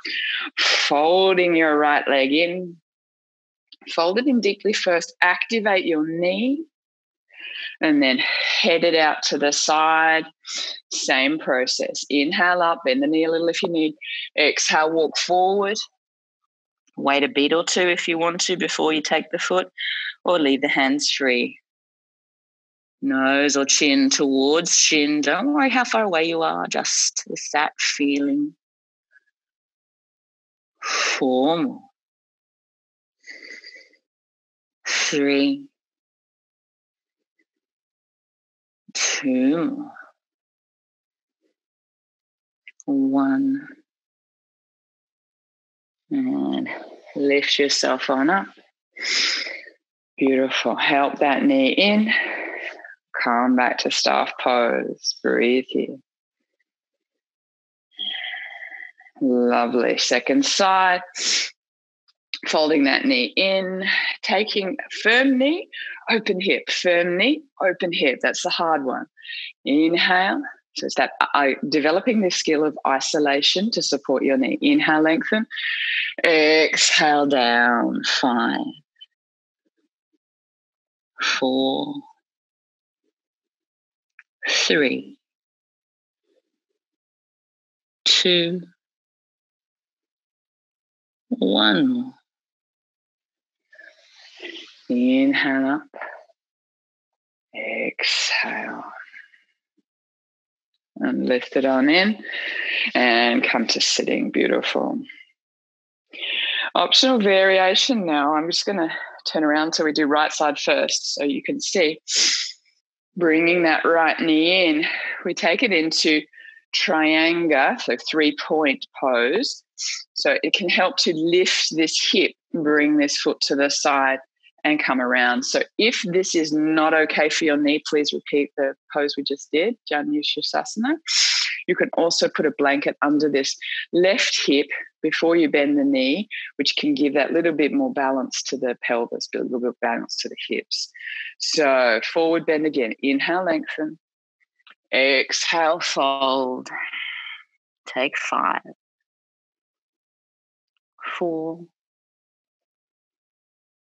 Speaker 1: Folding your right leg in. Fold it in deeply first. Activate your knee. And then head it out to the side. Same process. Inhale up, bend the knee a little if you need. Exhale, walk forward. Wait a beat or 2 if you want to before you take the foot, or leave the hands free. Nose or chin towards shin. Don't worry how far away you are, just with that feeling. 4 more. 3, 2 more. 1. And lift yourself on up. Beautiful. Help that knee in. Come back to staff pose. Breathe here. Lovely. Second side. Folding that knee in. Taking firm knee, open hip. Firm knee, open hip. That's the hard one. Inhale. So it's that developing this skill of isolation to support your knee. Inhale, lengthen. Exhale down. 5, 4, 3, 2, 1 more. Inhale up. Exhale. And lift it on in and come to sitting. Beautiful. Optional variation now. I'm just going to turn around so we do right side first so you can see. Bringing that right knee in, we take it into triangle, so 3-point pose. So it can help to lift this hip, bring this foot to the side and come around. So if this is not okay for your knee, please repeat the pose we just did, Janushasana. You can also put a blanket under this left hip before you bend the knee, which can give that little bit more balance to the pelvis, a little bit of balance to the hips. So forward bend again. Inhale, lengthen. Exhale, fold. Take 5, 4,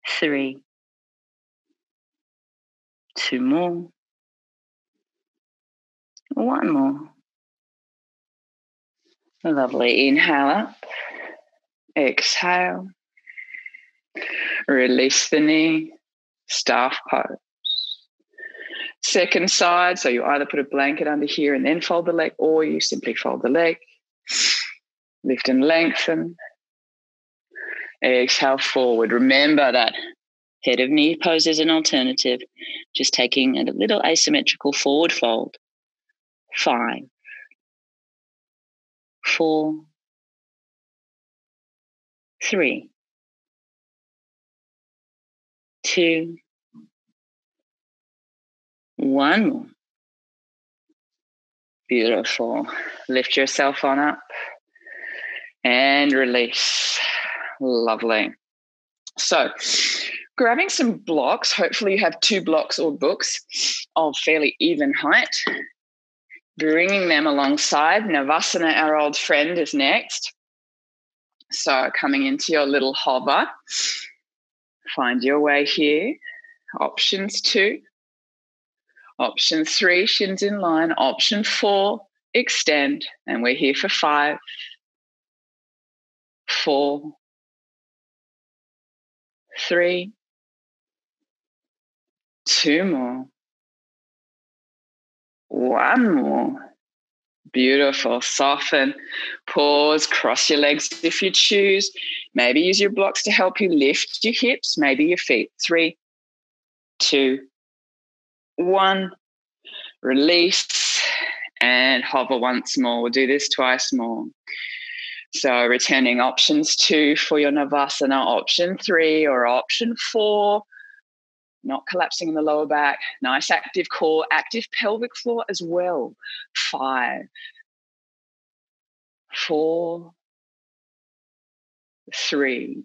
Speaker 1: 3, 2 more, 1 more. Lovely. Inhale up. Exhale. Release the knee. Staff pose. Second side, so you either put a blanket under here and then fold the leg, or you simply fold the leg. Lift and lengthen. Exhale forward. Remember that head of knee pose is an alternative. Just taking a little asymmetrical forward fold. 5, 4, 3, 2, 1 more. Beautiful. Lift yourself on up and release. Lovely. So grabbing some blocks, hopefully you have 2 blocks or books of fairly even height. Bringing them alongside. Navasana, our old friend, is next. So coming into your little hover. Find your way here. Options 2. Option 3, shins in line. Option 4, extend. And we're here for 5, 4, 3, 2 more, 1 more. Beautiful. Soften, pause, cross your legs if you choose. Maybe use your blocks to help you lift your hips, maybe your feet. 3, 2, 1. Release and hover once more. We'll do this twice more. So returning options 2 for your Navasana, option 3 or option 4. Not collapsing in the lower back. Nice active core, active pelvic floor as well. 5, 4, 3,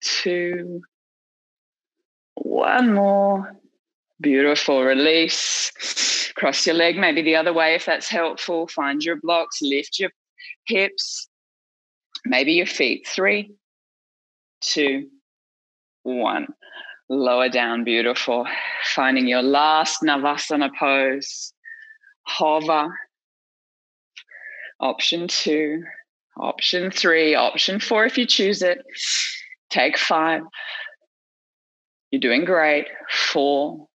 Speaker 1: 2, 1 more. Beautiful. Release. Cross your leg, maybe the other way if that's helpful. Find your blocks, lift your hips, maybe your feet. 3, 2, 1. Lower down. Beautiful. Finding your last Navasana pose. Hover. Option 2, option 3, option 4 if you choose it. Take 5. You're doing great. 4,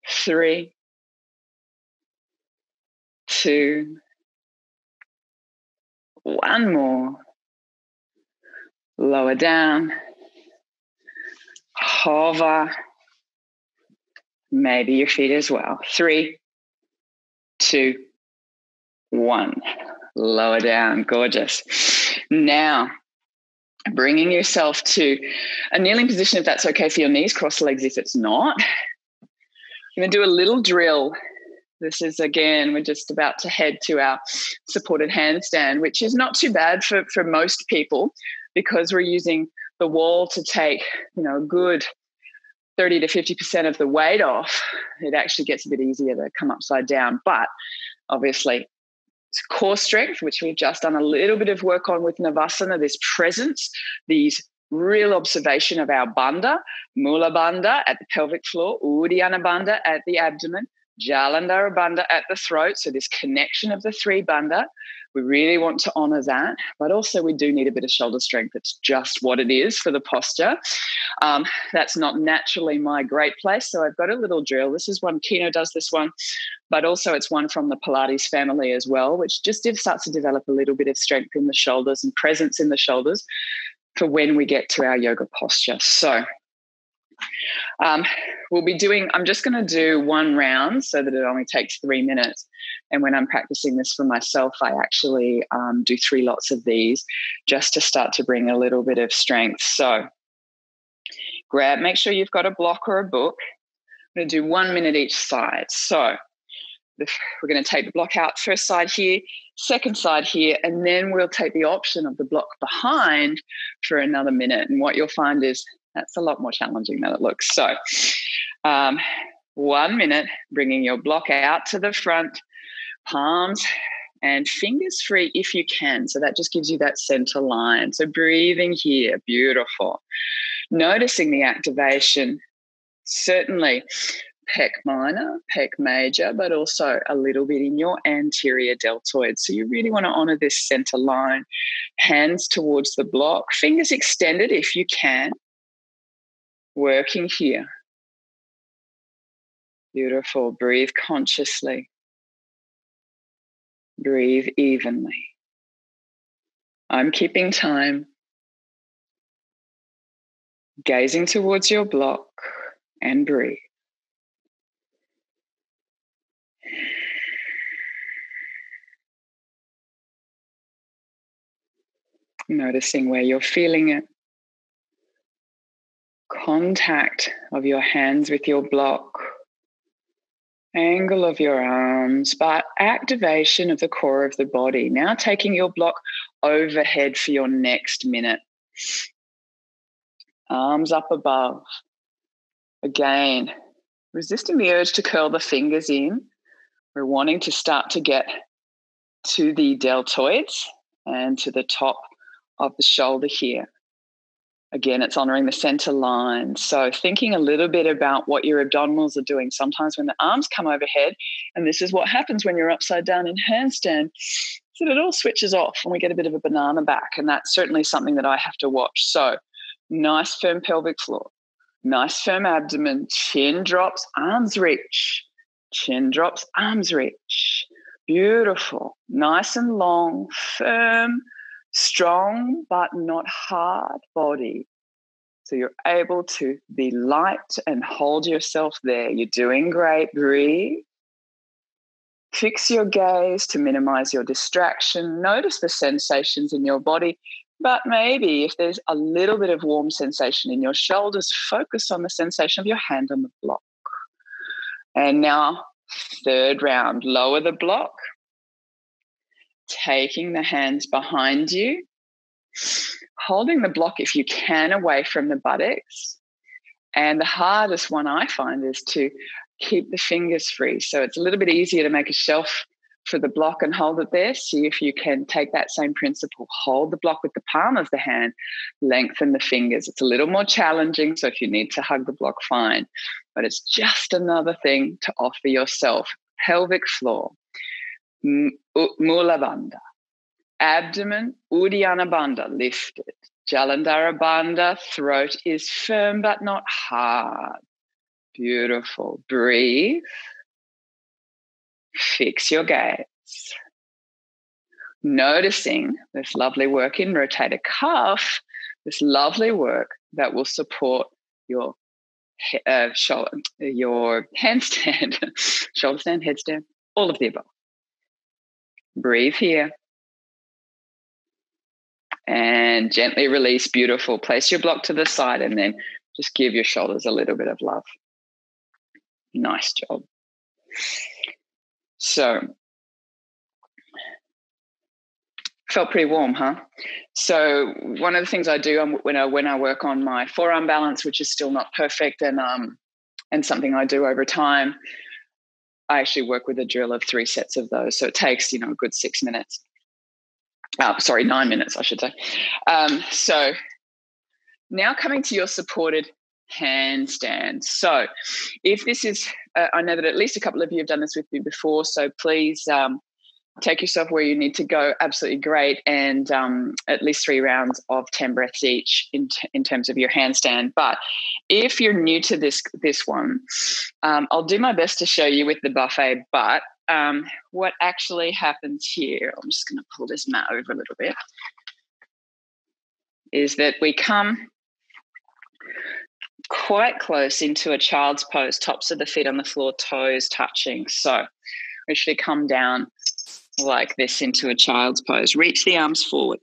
Speaker 1: 3, 2, 1 more. Lower down. Hover. Maybe your feet as well. 3, 2, 1. Lower down. Gorgeous. Now, bringing yourself to a kneeling position if that's okay for your knees. Cross the legs if it's not. I'm going to do a little drill. This is, again, we're just about to head to our supported handstand, which is not too bad for most people because we're using the wall to take, a good 30 to 50% of the weight off. It actually gets a bit easier to come upside down. But obviously, it's core strength, which we've just done a little bit of work on with Navasana, this presence, these real observation of our bandha, Mula bandha at the pelvic floor, Uddiyana bandha at the abdomen, Jalandhara bandha at the throat. So this connection of the three bandha, we really want to honor that. But also we do need a bit of shoulder strength. It's just what it is for the posture. That's not naturally my great place. So I've got a little drill. This is one, Kino does this one, but also it's one from the Pilates family as well, which just starts to develop a little bit of strength in the shoulders and presence in the shoulders for when we get to our yoga posture. So we'll be doing, I'm just going to do one round so that it only takes 3 minutes. And when I'm practicing this for myself, I actually do 3 lots of these just to start to bring a little bit of strength. So make sure you've got a block or a book. I'm going to do 1 minute each side. So we're going to take the block out, first side here, second side here, and then we'll take the option of the block behind for another minute. And what you'll find is that's a lot more challenging than it looks. So 1 minute, bringing your block out to the front, palms and fingers free if you can. So that just gives you that center line. So breathing here, beautiful. Noticing the activation, certainly pec minor, pec major, but also a little bit in your anterior deltoid. So you really want to honor this center line. Hands towards the block, fingers extended if you can. Working here. Beautiful. Breathe consciously. Breathe evenly. I'm keeping time. Gazing towards your block and breathe. Noticing where you're feeling it. Contact of your hands with your block. Angle of your arms, but activation of the core of the body. Now taking your block overhead for your next minute. Arms up above. Again, resisting the urge to curl the fingers in. We're wanting to start to get to the deltoids and to the top of the shoulder here. Again, it's honoring the center line. So thinking a little bit about what your abdominals are doing. Sometimes when the arms come overhead, and this is what happens when you're upside down in handstand, so it all switches off and we get a bit of a banana back. And that's certainly something that I have to watch. So nice firm pelvic floor, nice firm abdomen, chin drops, arms reach, chin drops, arms reach. Beautiful, nice and long, firm, strong but not hard body. So you're able to be light and hold yourself there. You're doing great. Breathe. Fix your gaze to minimize your distraction. Notice the sensations in your body, but maybe if there's a little bit of warm sensation in your shoulders, focus on the sensation of your hand on the block. And now, third round, lower the block. Taking the hands behind you, holding the block if you can away from the buttocks. And the hardest one I find is to keep the fingers free. So it's a little bit easier to make a shelf for the block and hold it there. See if you can take that same principle, hold the block with the palm of the hand, lengthen the fingers. It's a little more challenging, so if you need to hug the block, fine. But it's just another thing to offer yourself. Pelvic floor. Mula bandha, abdomen, Uddiyana bandha, lifted. Jalandhara bandha, throat is firm but not hard. Beautiful. Breathe. Fix your gaze. Noticing this lovely work in rotator cuff, this lovely work that will support your shoulder, your handstand, shoulder stand, headstand, all of the above. Breathe here. And gently release. Beautiful. Place your block to the side and then just give your shoulders a little bit of love. Nice job. So, felt pretty warm, huh? So one of the things I do when I work on my forearm balance, which is still not perfect, and something I do over time, I actually work with a drill of 3 sets of those. So it takes, a good 6 minutes. 9 minutes, I should say. So Now coming to your supported handstand. So if this is, I know that at least a couple of you have done this with me before, so please take yourself where you need to go. Absolutely great. And at least 3 rounds of 10 breaths each in terms of your handstand. But if you're new to this one, I'll do my best to show you with the buffet, but what actually happens here, I'm just going to pull this mat over a little bit, is that we come quite close into a child's pose, tops of the feet on the floor, toes touching. So we should come down like this into a child's pose. Reach the arms forward.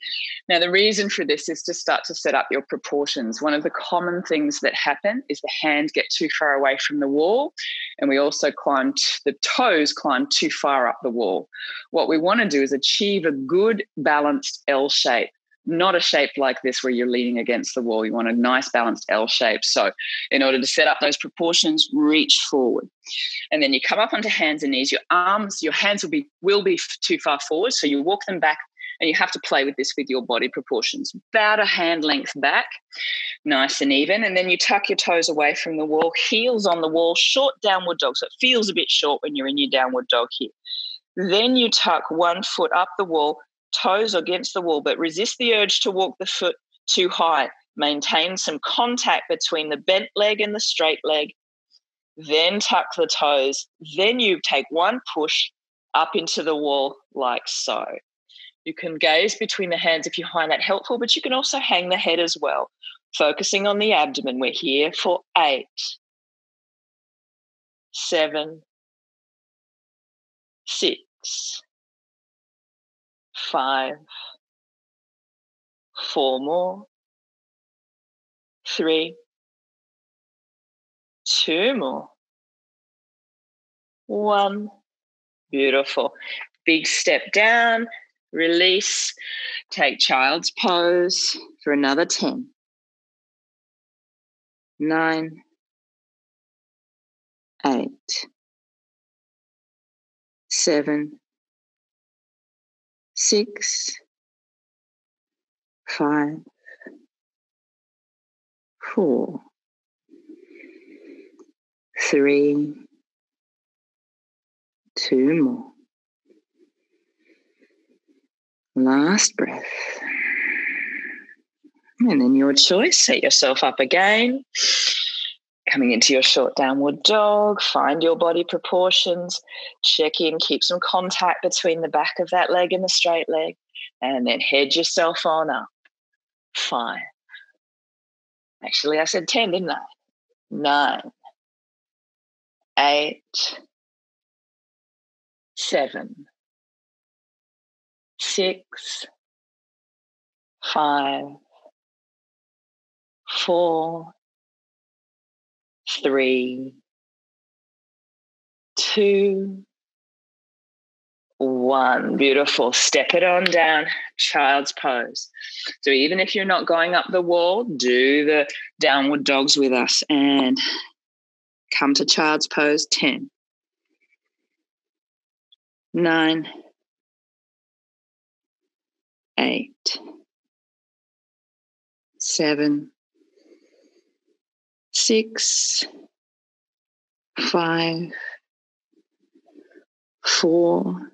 Speaker 1: Now, the reason for this is to start to set up your proportions. One of the common things that happen is the hands get too far away from the wall, and we also the toes climb too far up the wall. What we want to do is achieve a good balanced L shape, not a shape like this where you're leaning against the wall. You want a nice balanced L shape. So in order to set up those proportions, reach forward. And then you come up onto hands and knees. Your hands will be too far forward, so you walk them back, and you have to play with this with your body proportions. About a hand length back, nice and even. And then you tuck your toes away from the wall, heels on the wall, short downward dog. So it feels a bit short when you're in your downward dog here. Then you tuck one foot up the wall, toes against the wall, but resist the urge to walk the foot too high. Maintain some contact between the bent leg and the straight leg. Then tuck the toes. Then you take one push up into the wall like so. You can gaze between the hands if you find that helpful, but you can also hang the head as well, focusing on the abdomen. We're here for 8, 7, 6, 5, 4 more, 3, 2 more, 1. Beautiful. Big step down, release, take child's pose for another 10, 9, 8, 7, 6, 5, 4, 3, 2 more. Last breath. And then your choice, set yourself up again. Coming into your short downward dog, find your body proportions, check in, keep some contact between the back of that leg and the straight leg, and then head yourself on up. 5. Actually, I said 10, didn't I? 9, 8, 7, 6, 5, 4, 3, 2, 1. Beautiful. Step it on down, child's pose. So even if you're not going up the wall, do the downward dogs with us and come to child's pose. 10, 9, 8, 7, 6, 5, 4,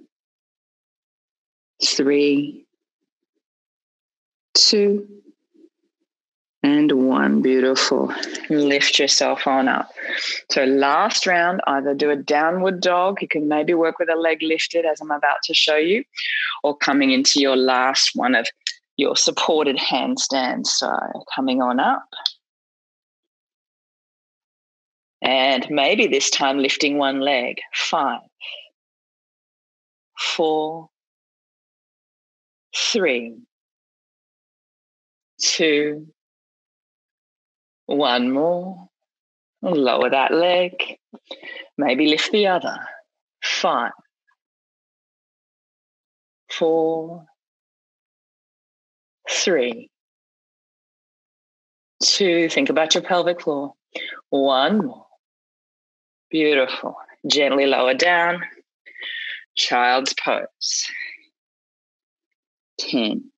Speaker 1: 3, 2, and 1. Beautiful. Lift yourself on up. So last round, either do a downward dog. You can maybe work with a leg lifted as I'm about to show you, or coming into your last one of your supported handstands. So coming on up. And maybe this time lifting one leg. 5, 4, 3, 2, 1 more. Lower that leg. Maybe lift the other. 5, 4, 3, 2. Think about your pelvic floor. 1 more. Beautiful. Gently lower down. Child's pose. 10,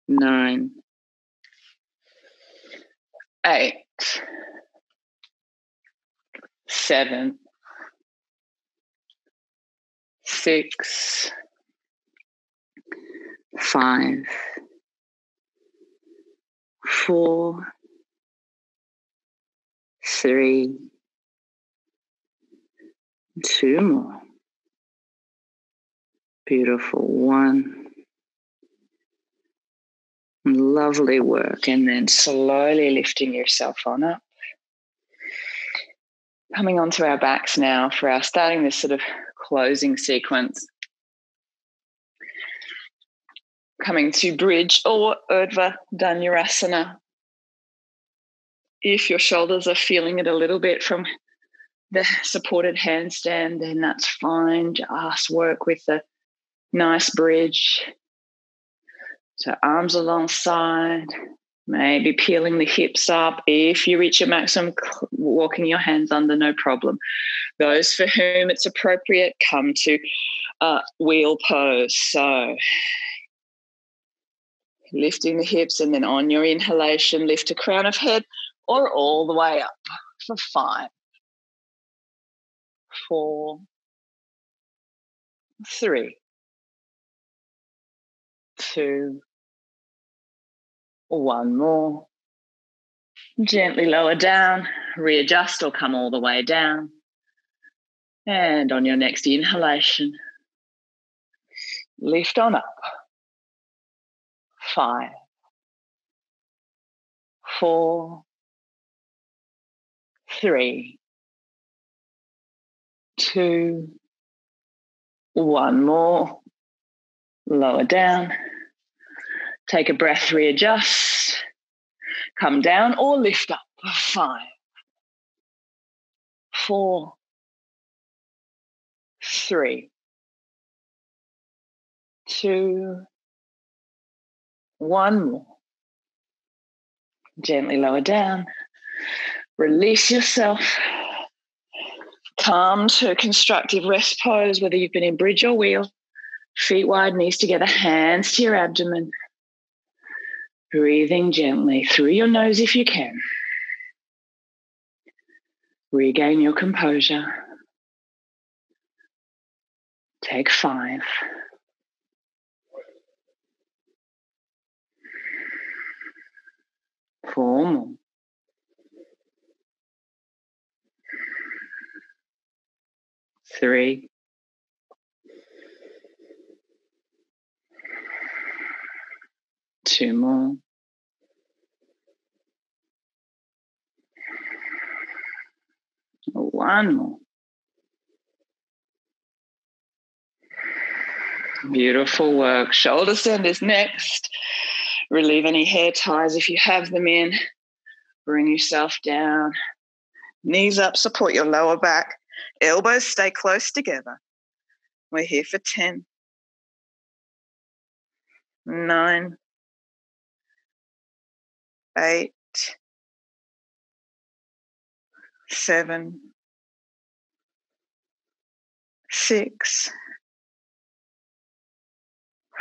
Speaker 1: 9, 8, 7, 6, 5, 4, 3, 2 more. Beautiful. 1. Lovely work. And then slowly lifting yourself on up. Coming onto our backs now for our starting this sort of closing sequence. Coming to bridge or Urdhva Dhanurasana. If your shoulders are feeling it a little bit from the supported handstand, then that's fine. Just work with the nice bridge. So arms alongside, maybe peeling the hips up. If you reach your maximum, walking your hands under, no problem. Those for whom it's appropriate, come to wheel pose. So lifting the hips, and then on your inhalation, lift to crown of head or all the way up for 5, 4, 3, 2, 1 more. Gently lower down, readjust or come all the way down. And on your next inhalation, lift on up. 5, 4, 3, 2, 1 more. Lower down. Take a breath, readjust. Come down or lift up. 5, 4, 3, 2, 1 more. Gently lower down. Release yourself. Come to a constructive rest pose, whether you've been in bridge or wheel. Feet wide, knees together, hands to your abdomen. Breathing gently through your nose if you can. Regain your composure. Take 5. 4 more. 3, 2 more. 1 more. Beautiful work. Shoulder stand is next. Relieve any hair ties if you have them in. Bring yourself down. Knees up, support your lower back. Elbows stay close together. We're here for 10, 9, 8, 7, 6,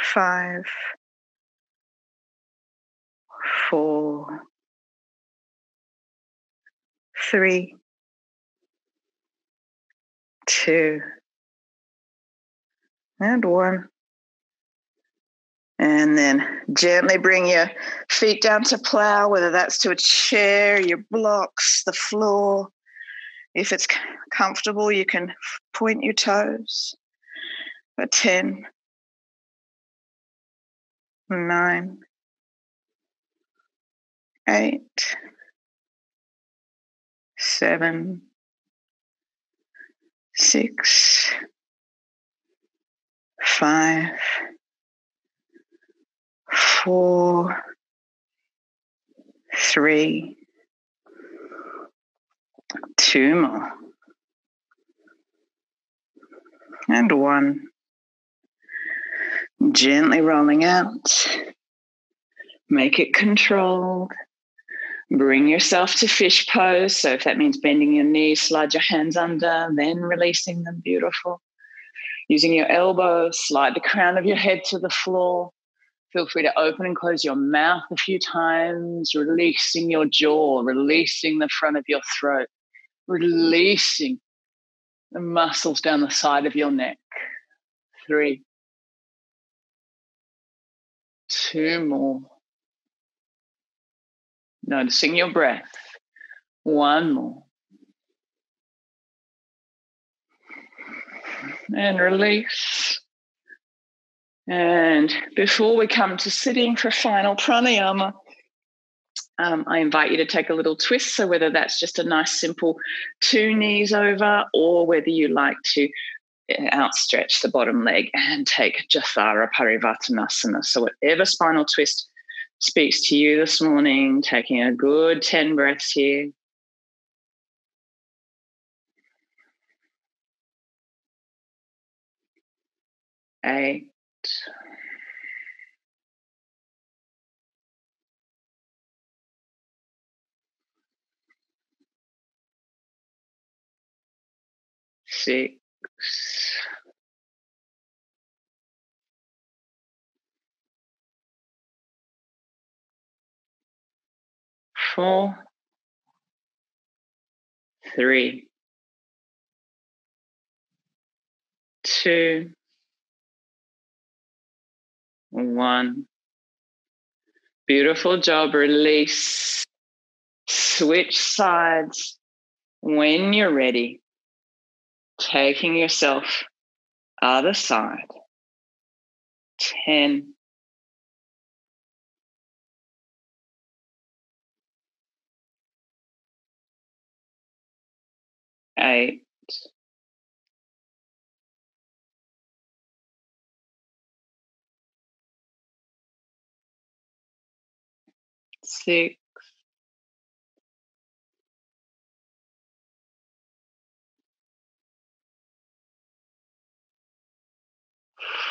Speaker 1: 5, 4, 3, 2, and 1. And then gently bring your feet down to plow, whether that's to a chair, your blocks, the floor. If it's comfortable, you can point your toes. For 10, 9, 8, 7, 6, 5, 4, 3, 2 more. And 1. Gently rolling out. Make it controlled. Bring yourself to fish pose. So if that means bending your knees, slide your hands under, then releasing them. Beautiful. Using your elbows, slide the crown of your head to the floor. Feel free to open and close your mouth a few times, releasing your jaw, releasing the front of your throat, releasing the muscles down the side of your neck. 3, 2 more. Noticing your breath. 1 more. And release. And before we come to sitting for final pranayama, I invite you to take a little twist. So whether that's just a nice simple 2 knees over, or whether you like to outstretch the bottom leg and take Jathara Parivartanasana. So whatever spinal twist speaks to you this morning, taking a good 10 breaths here. 8, 6, 4, 3, 2, 1. Beautiful job. Release. Switch sides when you're ready. Taking yourself other side. 10, 8, 6,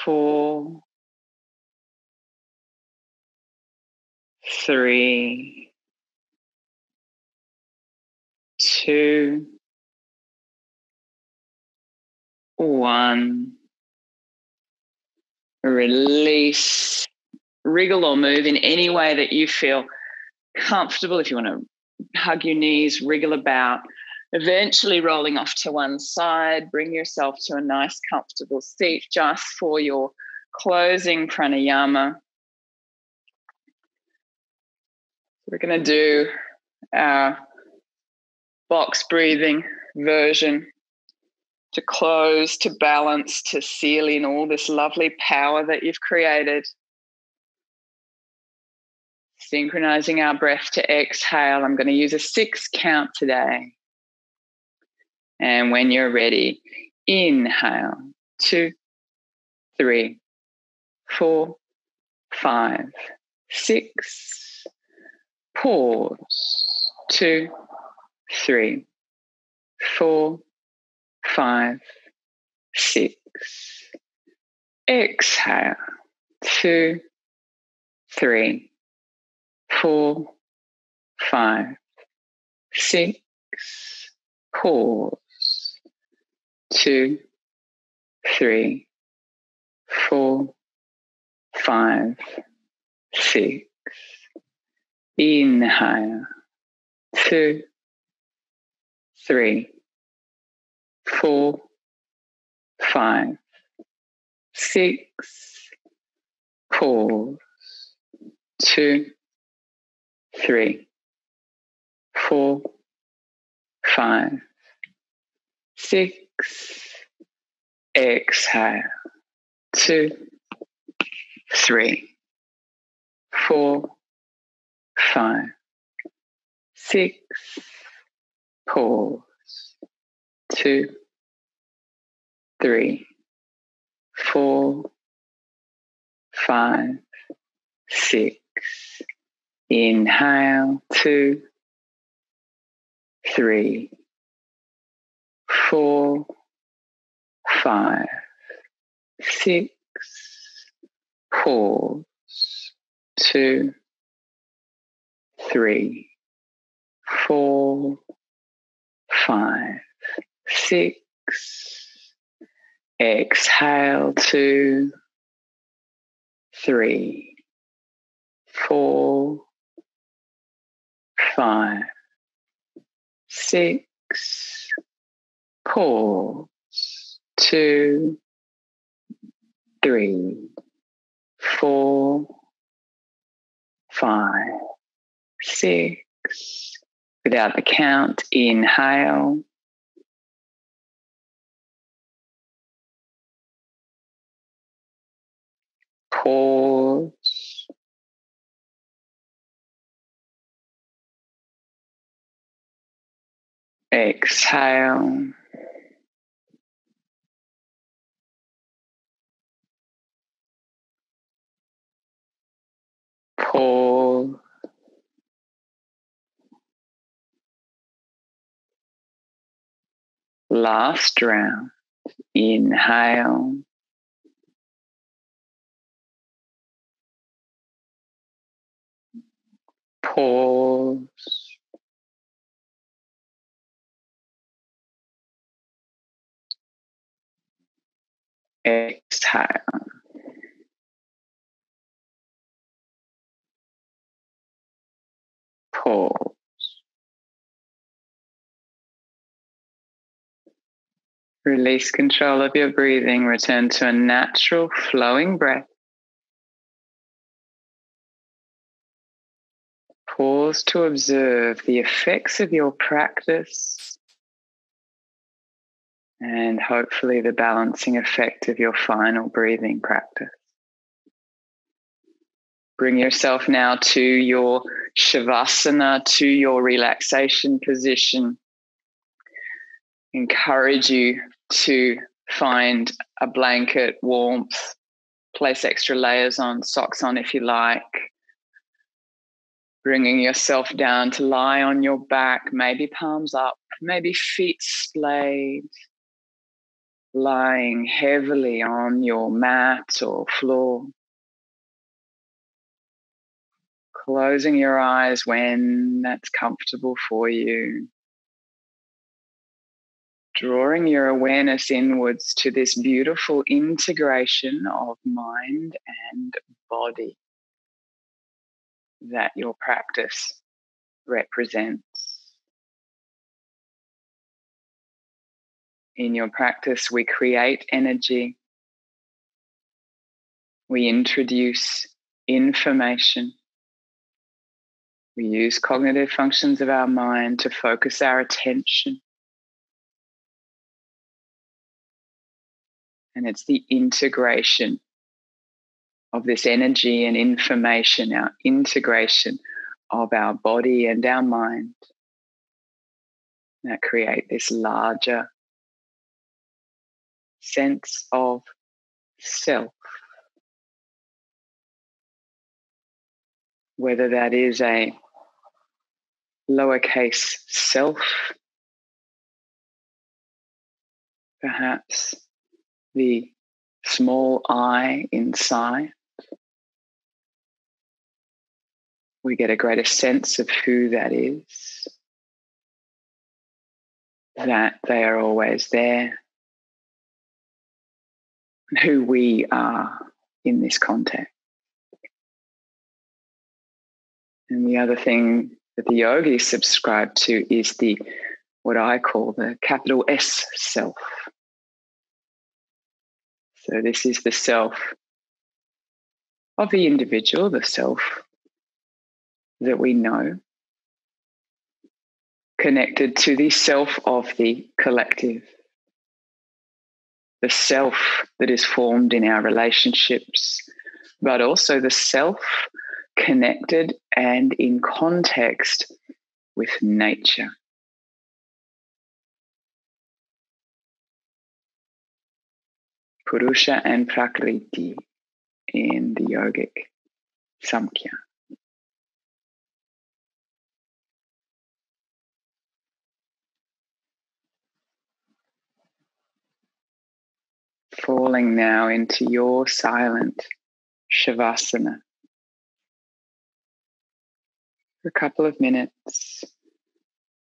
Speaker 1: 4, 3, 2, 1. Release. Wriggle or move in any way that you feel comfortable. If you want to hug your knees, wriggle about, eventually rolling off to one side. Bring yourself to a nice comfortable seat just for your closing pranayama. We're going to do our box breathing version to close, to balance, to seal in all this lovely power that you've created. Synchronizing our breath to exhale. I'm going to use a 6 count today. And when you're ready, inhale, 2, 3, 4, 5, 6. Pause, 2, 3, 4, 5, 6. Exhale, 2, 3, 4, 5, 6. Pause, 2, 3, 4, 5, 6. Inhale, 2, 3, 4, 5, 6. Pause, 2, 3, 4, 5, 6. Exhale, 2, 3, 4, 5, 6. Pause, 2, 3, 4, 5, 6. Inhale, 2, 3, 4, 5, 6. Pause, 2, 3, 4, 5, 6. Exhale, 2, 3, 4, 5, 6, pause, 2, 3, 4, 5, 6. Without the count, inhale. Pause. Exhale. Pause. Last round. Inhale. Pause. Exhale. Pause. Release control of your breathing. Return to a natural flowing breath. Pause to observe the effects of your practice and hopefully the balancing effect of your final breathing practice. Bring yourself now to your shavasana, to your relaxation position. Encourage you to find a blanket, warmth, place extra layers on, socks on if you like. Bringing yourself down to lie on your back, maybe palms up, maybe feet splayed, lying heavily on your mat or floor. Closing your eyes when that's comfortable for you. Drawing your awareness inwards to this beautiful integration of mind and body that your practice represents. In your practice, we create energy. We introduce information. We use cognitive functions of our mind to focus our attention. And it's the integration of this energy and information, our integration of our body and our mind that create this larger sense of self. Whether that is a lowercase self, perhaps the small I inside, we get a greater sense of who that is, that they are always there, and who we are in this context. And the other thing that the yogis subscribe to is the, what I call the capital S self. So this is the self of the individual, the self that we know, connected to the self of the collective, the self that is formed in our relationships, but also the self connected and in context with nature. Purusha and Prakriti in the yogic Samkhya. Falling now into your silent Shavasana for a couple of minutes,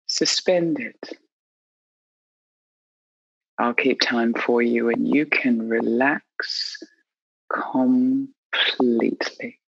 Speaker 1: suspended. I'll keep time for you and you can relax completely.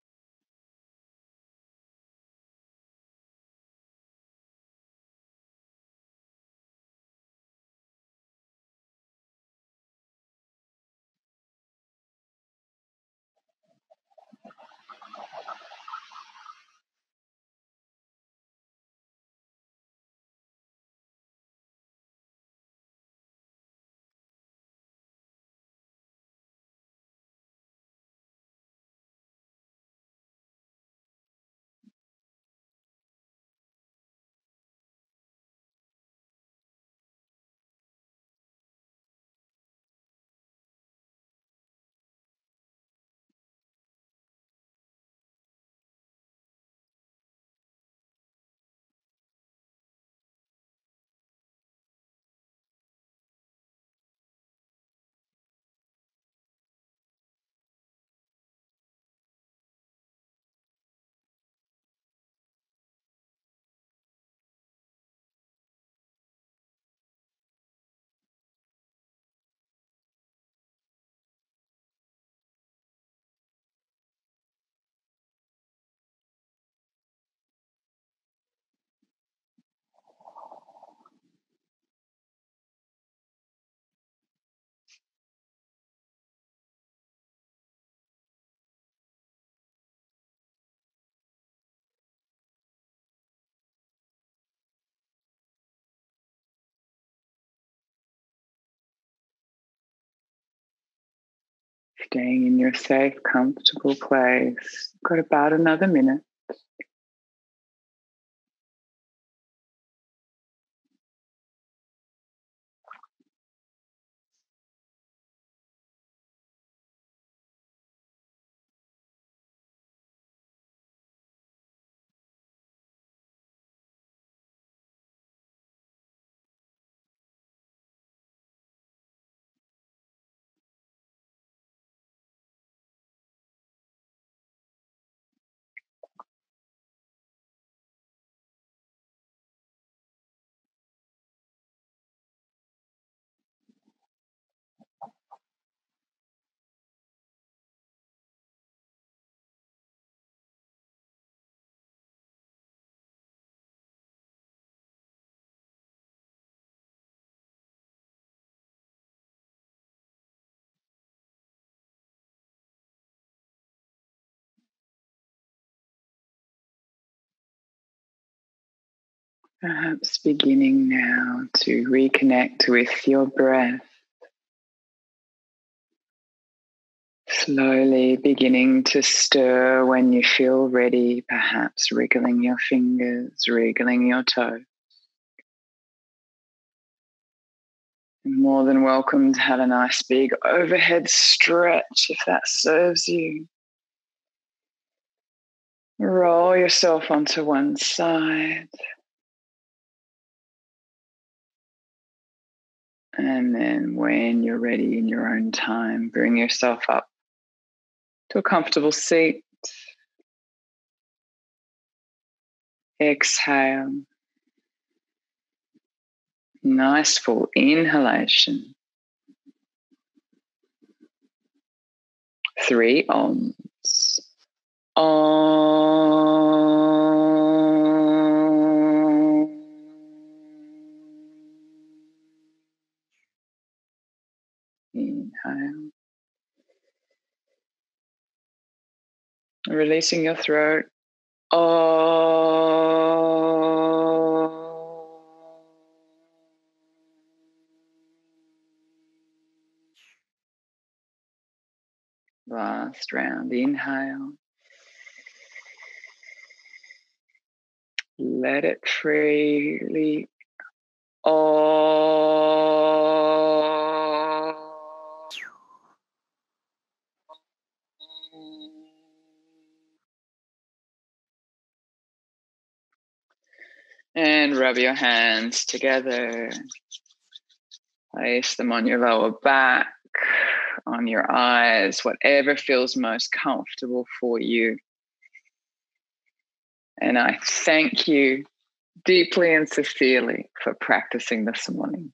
Speaker 1: Staying in your safe, comfortable place. Got about another minute. Perhaps beginning now to reconnect with your breath. Slowly beginning to stir when you feel ready, perhaps wriggling your fingers, wriggling your toes. You're more than welcome to have a nice big overhead stretch if that serves you. Roll yourself onto one side. And then when you're ready in your own time, bring yourself up to a comfortable seat. Exhale. Nice full inhalation. 3 ohms. Om. Inhale. Releasing your throat. Om. Last round. Inhale. Let it freely. Om. And rub your hands together. Place them on your lower back, on your eyes, whatever feels most comfortable for you. And I thank you deeply and sincerely for practicing this morning.